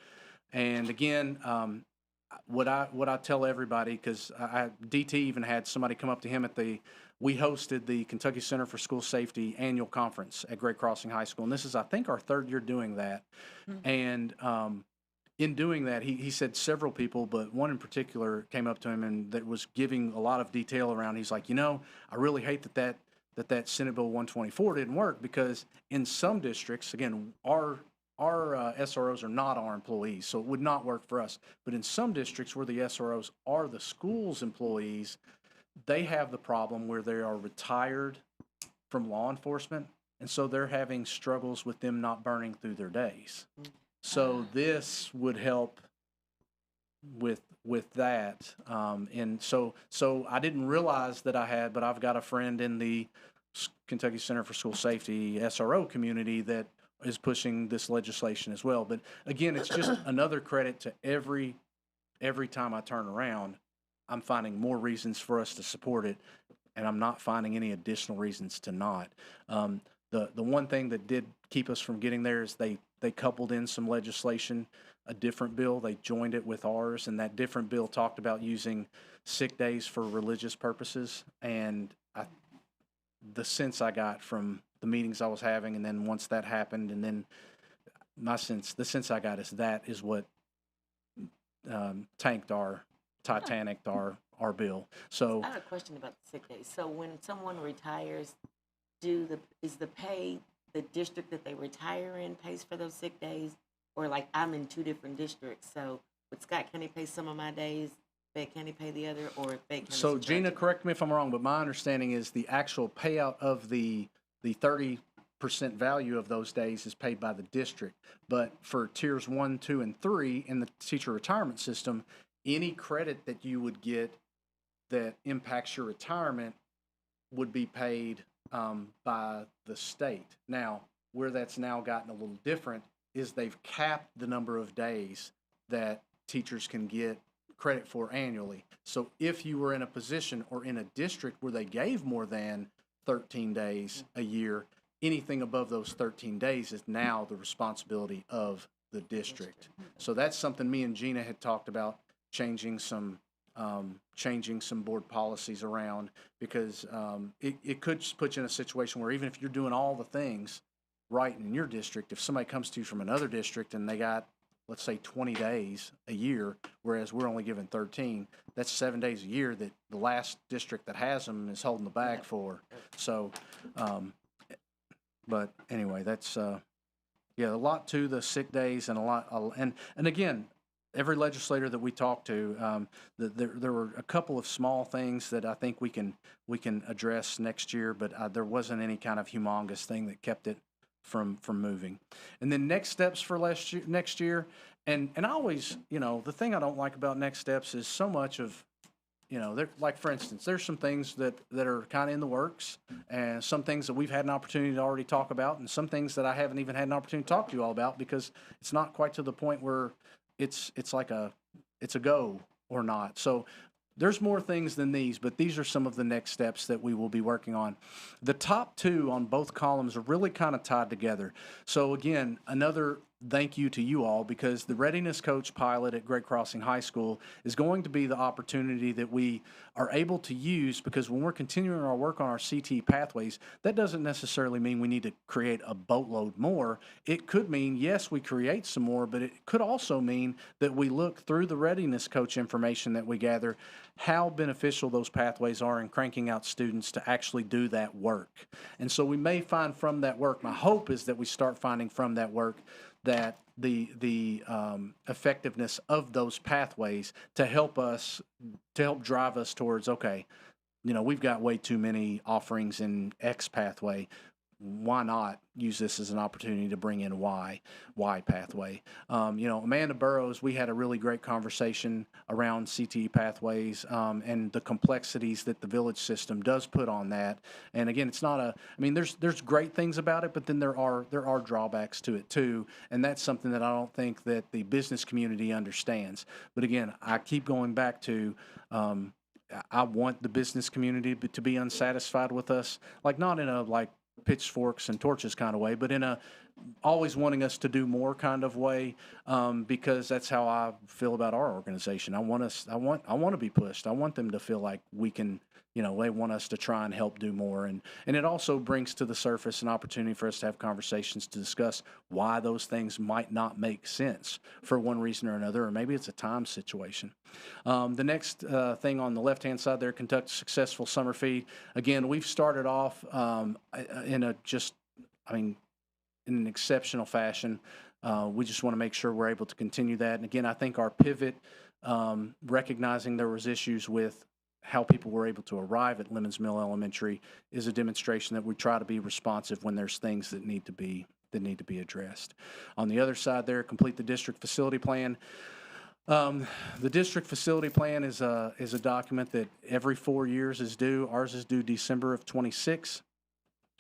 C: and again, what I tell everybody, because DT even had somebody come up to him we hosted the Kentucky Center for School Safety annual conference at Great Crossing High School, and this is, I think, our 3rd year doing that. And in doing that, he said several people, but one in particular came up to him and that was giving a lot of detail around. He's like, you know, I really hate that Senate Bill 124 didn't work, because in some districts, again, our SROs are not our employees, so it would not work for us. But in some districts where the SROs are the school's employees, they have the problem where they are retired from law enforcement, and so they're having struggles with them not burning through their days. So this would help with that. And so I didn't realize that I had, but I've got a friend in the Kentucky Center for School Safety SRO community that is pushing this legislation as well. But again, it's just another credit to every time I turn around, I'm finding more reasons for us to support it, and I'm not finding any additional reasons to not. The one thing that did keep us from getting there is they coupled in some legislation, a different bill. They joined it with ours, and that different bill talked about using sick days for religious purposes. And the sense I got from the meetings I was having, and then once that happened, and then the sense I got is that is what Titanic'd our bill. So
K: I have a question about the sick days. So when someone retires, is the pay the district that they retire in pays for those sick days? Or like I'm in 2 different districts, so would Scott County pay some of my days, Fayette County pay the other, or Fayette County?
C: So Gina, correct me if I'm wrong, but my understanding is the actual payout of the 30% value of those days is paid by the district. But for tiers 1, 2, and 3 in the teacher retirement system, any credit that you would get that impacts your retirement would be paid by the state. Now, where that's now gotten a little different is they've capped the number of days that teachers can get credit for annually. So if you were in a position or in a district where they gave more than 13 days a year, anything above those 13 days is now the responsibility of the district. So that's something me and Gina had talked about, changing some board policies around, because it could just put you in a situation where even if you're doing all the things right in your district, if somebody comes to you from another district and they got, let's say, 20 days a year, whereas we're only given 13, that's 7 days a year that the last district that has them is holding the bag for. So, but anyway, that's, a lot to the sick days, and a lot, and again, every legislator that we talked to, there were a couple of small things that I think we can address next year, but there wasn't any kind of humongous thing that kept it from moving. And then next steps for next year. And I always, the thing I don't like about next steps is so much of, like for instance, there's some things that are kind of in the works, and some things that we've had an opportunity to already talk about, and some things that I haven't even had an opportunity to talk to you all about because it's not quite to the point where it's a go or not. So there's more things than these, but these are some of the next steps that we will be working on. The top two on both columns are really kind of tied together. So again, another thank you to you all, because the Readiness Coach pilot at Great Crossing High School is going to be the opportunity that we are able to use, because when we're continuing our work on our CTE pathways, that doesn't necessarily mean we need to create a boatload more. It could mean, yes, we create some more, but it could also mean that we look through the Readiness Coach information that we gather, how beneficial those pathways are in cranking out students to actually do that work. And so we may find from that work, my hope is that we start finding from that work that the effectiveness of those pathways to help drive us towards, okay, we've got way too many offerings in X pathway. Why not use this as an opportunity to bring in Y pathway? Amanda Burrows, we had a really great conversation around CTE pathways and the complexities that the village system does put on that. And again, it's not there's great things about it, but then there are drawbacks to it too. And that's something that I don't think that the business community understands. But again, I keep going back to, I want the business community to be unsatisfied with us, like not in a pitchforks and torches kind of way, but in a always wanting us to do more kind of way, because that's how I feel about our organization. I want to be pushed. I want them to feel like we can, they want us to try and help do more. And it also brings to the surface an opportunity for us to have conversations to discuss why those things might not make sense for one reason or another, or maybe it's a time situation. The next thing on the left-hand side there, conduct a successful summer feed. Again, we've started off in an exceptional fashion. We just want to make sure we're able to continue that. And again, I think our pivot, recognizing there was issues with how people were able to arrive at Lemons Mill Elementary, is a demonstration that we try to be responsive when there's things that need to be addressed. On the other side there, complete the district facility plan. The district facility plan is a document that every 4 years is due. Ours is due December of 26.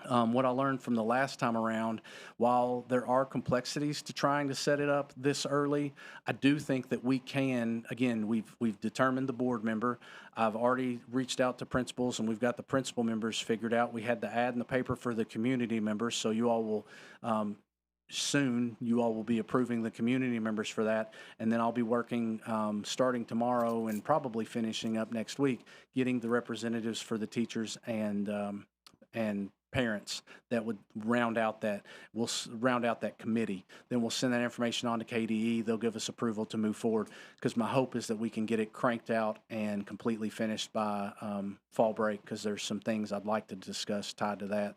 C: What I learned from the last time around, while there are complexities to trying to set it up this early, I do think that we can. Again, we've determined the board member. I've already reached out to principals, and we've got the principal members figured out. We had the ad in the paper for the community members, so you all will soon be approving the community members for that. And then I'll be working starting tomorrow and probably finishing up next week, getting the representatives for the teachers and parents that would round out that committee. Then we'll send that information on to KDE. They'll give us approval to move forward, because my hope is that we can get it cranked out and completely finished by fall break, because there's some things I'd like to discuss tied to that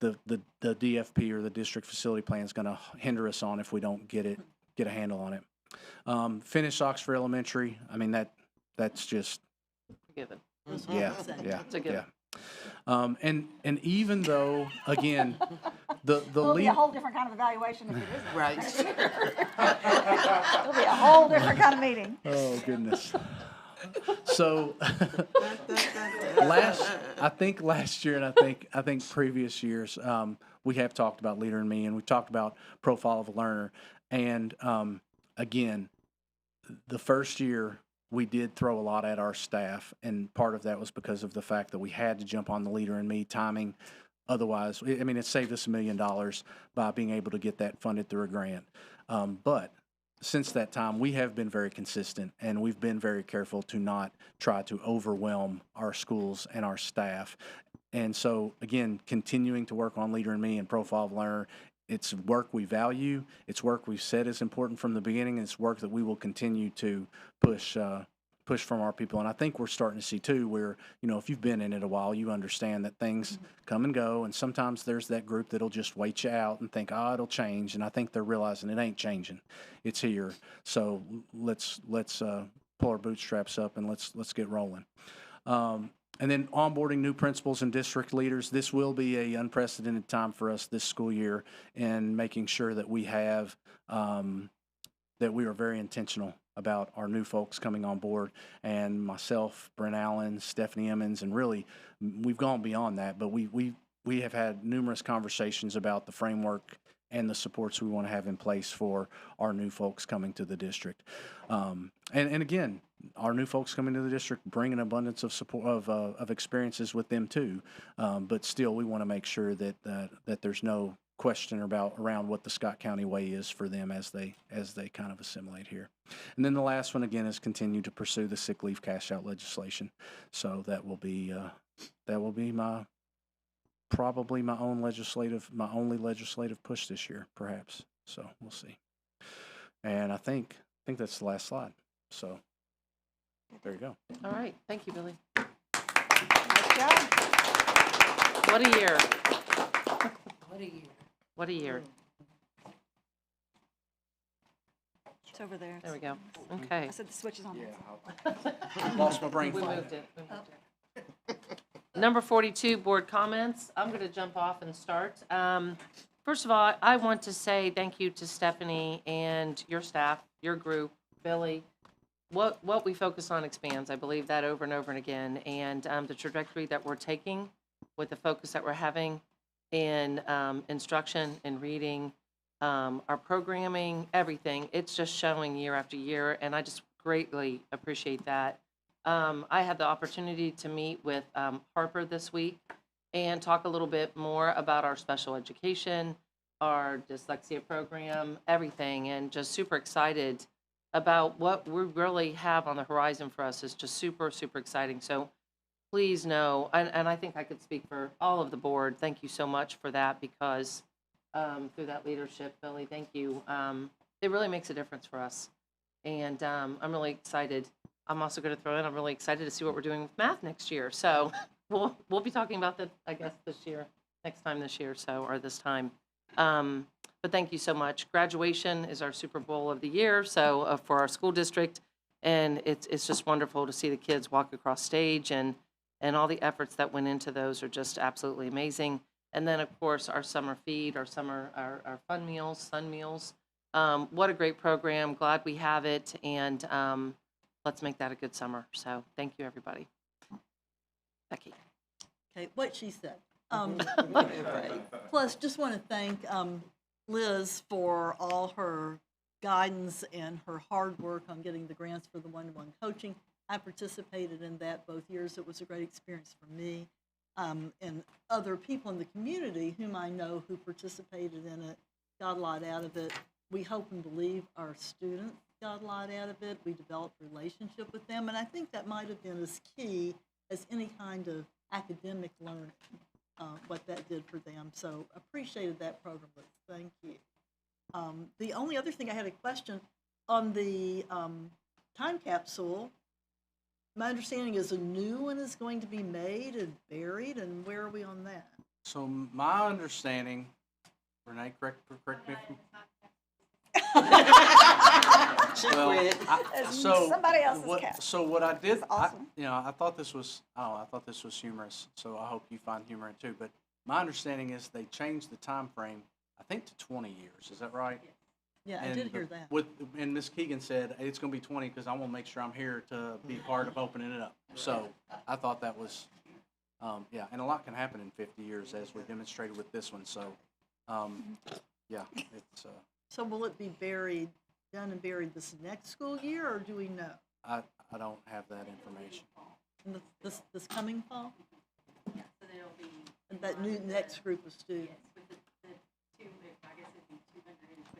C: the DFP, or the district facility plan, is going to hinder us on if we don't get a handle on it. Finish Oxford Elementary. That's just
A: Given.
C: yeah.
A: It's a given.
C: And even though, again, the
B: It'll be a
C: lead,
B: whole different kind of evaluation if it isn't.
K: Right.
B: It'll be a whole different kind of meeting.
C: oh goodness. So last year, and I think previous years, we have talked about Leader in Me, and we talked about Profile of a Learner. And again, the first year we did throw a lot at our staff, and part of that was because of the fact that we had to jump on the Leader in Me timing. Otherwise, it saved us $1 million by being able to get that funded through a grant. But since that time, we have been very consistent, and we've been very careful to not try to overwhelm our schools and our staff. And so, again, continuing to work on Leader in Me and Profile of Learner, it's work we value. It's work we've said is important from the beginning, and it's work that we will continue to push from our people. And I think we're starting to see too, where, if you've been in it a while, you understand that things come and go, and sometimes there's that group that'll just wait you out and think, it'll change. And I think they're realizing it ain't changing. It's here. So let's pull our bootstraps up and let's get rolling. And then onboarding new principals and district leaders. This will be a unprecedented time for us this school year, and making sure that we have that we are very intentional about our new folks coming on board. And myself, Brent Allen, Stephanie Emmons, and really we've gone beyond that, but we have had numerous conversations about the framework and the supports we want to have in place for our new folks coming to the district. And again, our new folks coming to the district bring an abundance of support of experiences with them too. But still, we want to make sure that that there's no question around what the Scott County way is for them as they kind of assimilate here. And then the last one again is continue to pursue the sick leave cash out legislation. So that will be probably my only legislative push this year, perhaps. So we'll see. And I think that's the last slide. So there you go.
A: All right. Thank you, Billy.
B: Nice job.
A: What a year.
L: What a year.
A: What a year.
B: It's over there.
A: There we go. Okay.
B: I said the switch is on.
C: Lost my brain.
A: We moved it. Number 42, board comments. I'm going to jump off and start. First of all, I want to say thank you to Stephanie and your staff, your group, Billy. What we focus on expands. I believe that over and over and again. And the trajectory that we're taking with the focus that we're having in instruction and reading, our programming, everything, it's just showing year after year. And I just greatly appreciate that. I had the opportunity to meet with Harper this week and talk a little bit more about our special education, our dyslexia program, everything, and just super excited about what we really have on the horizon for us. Is just super, super exciting. So please know, and I think I could speak for all of the board, thank you so much for that, because through that leadership, Billy, thank you. It really makes a difference for us. And I'm really excited. I'm also going to throw in, I'm really excited to see what we're doing with math next year. So we'll be talking about that, I guess, next time this year, or this time. But thank you so much. Graduation is our Super Bowl of the year, so for our school district, and it's just wonderful to see the kids walk across stage, and all the efforts that went into those are just absolutely amazing. And then, of course, our summer feed, our fun meals, Sun Meals. What a great program. Glad we have it, and let's make that a good summer. So thank you, everybody. Becky.
M: Okay, what she said. Plus, just want to thank Liz for all her guidance and her hard work on getting the grants for the one-to-one coaching. I participated in that both years. It was a great experience for me, and other people in the community whom I know who participated in it got a lot out of it. We hope and believe our students got a lot out of it. We developed a relationship with them, and I think that might have been as key as any kind of academic learning, what that did for them. So appreciated that program, Liz. Thank you. The only other thing, I had a question on the time capsule. My understanding is a new one is going to be made and buried, and where are we on that?
C: So my understanding, Renee, correct me if
B: Somebody else's cat.
C: So what I did,
B: That's awesome.
C: I thought this was humorous. So I hope you find humor in it too. But my understanding is they changed the time frame, I think, to 20 years. Is that right?
M: Yeah, I did hear that.
C: And Ms. Keegan said it's going to be 20 because I want to make sure I'm here to be part of opening it up. So I thought that was, and a lot can happen in 50 years as we demonstrated with this one. So, it's.
M: So will it be done and buried this next school year, or do we know?
C: I don't have that information.
M: In this coming fall?
O: Yeah, so there'll be.
M: And that new next group of students?
O: Yes, with the two, I guess it'd be 225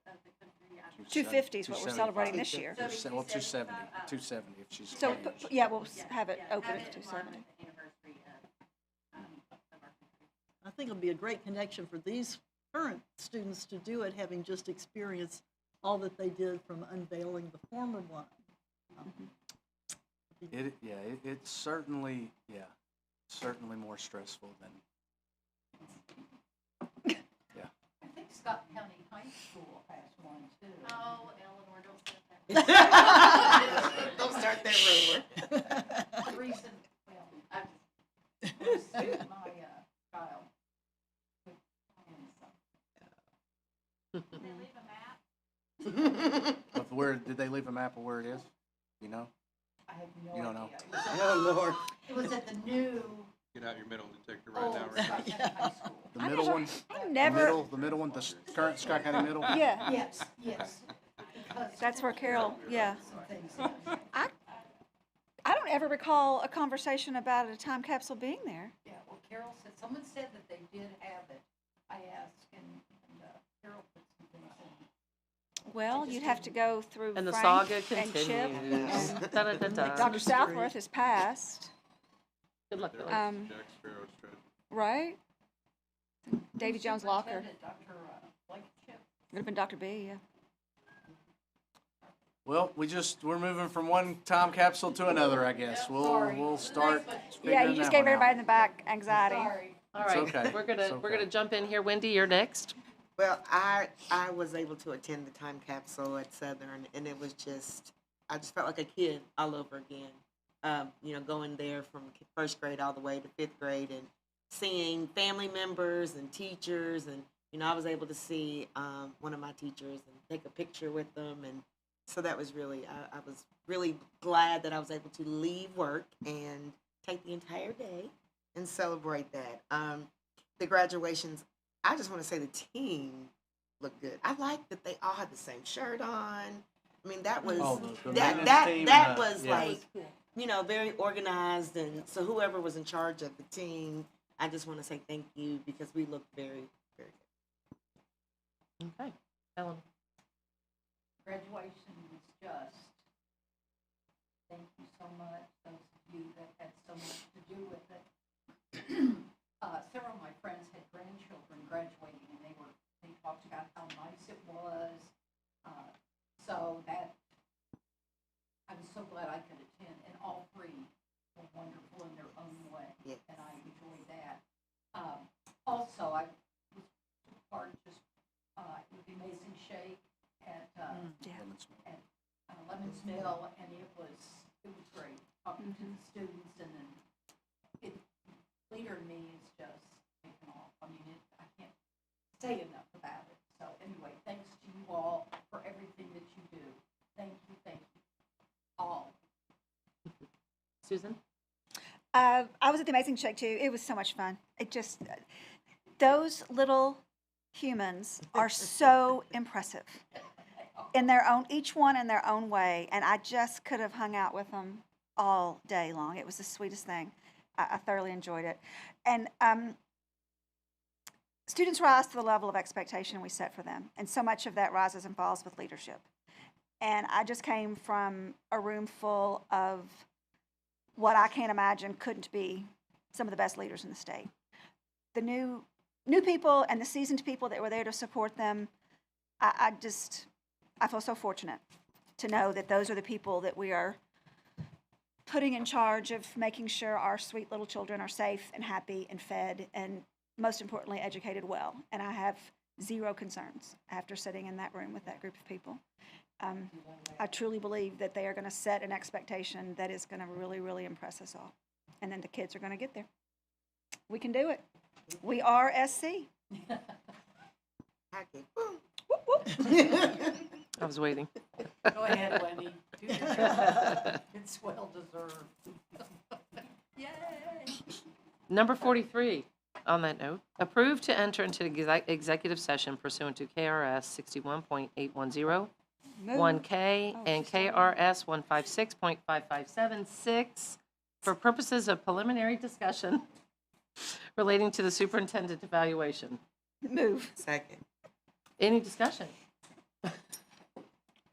O: of the country.
B: 250 is what we're celebrating this year.
C: Well, 270 if she's.
B: So, we'll have it open at 270.
M: I think it'll be a great connection for these current students to do it, having just experienced all that they did from unveiling the former one.
C: It's certainly more stressful than.
L: Scott County High School has one too.
O: Oh, Eleanor, don't say that.
K: Don't start that rumor.
L: The reason, well, I was my child.
O: They leave a map.
C: Of where, did they leave a map of where it is? You know?
L: I have no
C: You don't know.
L: idea.
K: Oh, Lord.
L: It was at the new
N: Get out your metal detector right
L: old
N: now,
L: Scott
N: right?
L: County High School.
C: The middle one?
B: I never,
C: The middle one, current Scott County middle?
B: yeah,
L: Yes, yes. Because
B: that's where Carol, yeah.
L: some things in.
B: I don't ever recall a conversation about a time capsule being there.
L: Yeah, well, Carol said, someone said that they did have it. I asked, and Carol put some things in.
B: Well, you'd have to go through
A: And the
B: Frank
A: saga
B: and Chip.
A: continues.
B: and
A: Da-da-da-da.
B: Dr. Southworth has passed,
A: Good luck, Billy.
N: Jack Sparrow's treasure.
B: right? Davy Jones Locker.
L: Superintendent, Dr. Blankenship.
B: Would have been Dr. B, yeah.
C: Well, we're moving from one time capsule to another, I guess. We'll start.
B: Yeah, you
C: figuring
B: just
C: that
B: gave
C: one out.
B: everybody in the back anxiety.
L: Sorry.
A: All
C: It's
A: right,
C: okay.
A: we're
C: It's
A: gonna
C: okay.
A: jump in here. Wendy, you're next.
K: Well, I was able to attend the time capsule at Southern, and it was just, I just felt like a kid all over again. You know, going there from first grade all the way to fifth grade and seeing family members and teachers. And, you know, I was able to see one of my teachers and take a picture with them. And so that was really, I was really glad that I was able to leave work and take the entire day and celebrate that. The graduations, I just want to say the team looked good. I liked that they all had the same shirt on. I mean, that was
C: The
K: that
C: maintenance team
K: that
C: and
K: was
C: yeah.
K: like, you know, very organized. And so whoever was in charge of the team, I just want to say thank you because we looked very, very good.
A: Okay, Ellen.
L: Graduation was just, thank you so much, those of you that had so much to do with it. Several of my friends had grandchildren graduating, and they talked about how nice it was. So that, I was so glad I could attend, and all three were wonderful in their own way,
K: Yes.
L: and I enjoyed that. Also, I was part just, with the Amazing Shake at,
B: Yeah.
L: at Lemons Mill, and it was great, talking to the students, and then leader in me is just taking off. I mean, I can't say enough about it. So anyway, thanks to you all for everything that you do. Thank you, all.
A: Susan?
B: I was at the Amazing Shake too. It was so much fun. It just, those little humans are so impressive in their own, each one in their own way. And I just could have hung out with them all day long. It was the sweetest thing. I thoroughly enjoyed it. And students rise to the level of expectation we set for them. And so much of that rises and falls with leadership. And I just came from a room full of what I can't imagine couldn't be some of the best leaders in the state. The new people and the seasoned people that were there to support them, I feel so fortunate to know that those are the people that we are putting in charge of making sure our sweet little children are safe and happy and fed and, most importantly, educated well. And I have zero concerns after sitting in that room with that group of people. I truly believe that they are going to set an expectation that is going to really, really impress us all. And then the kids are going to get there. We can do it. We are SC.
K: Hacky.
B: Whoop, whoop.
A: I was waiting.
L: Go ahead, Wendy. Do your job. It's well deserved. Yay!
A: Number 43, on that note, approved to enter into executive session pursuant to KRS 61.810, 1K, and KRS 156.5576 for purposes of preliminary discussion relating to the superintendent evaluation.
B: Move.
K: Second.
A: Any discussion?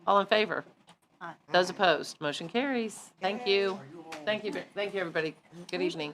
A: All in favor? Those opposed? Motion carries. Thank you. Thank you, everybody. Good evening.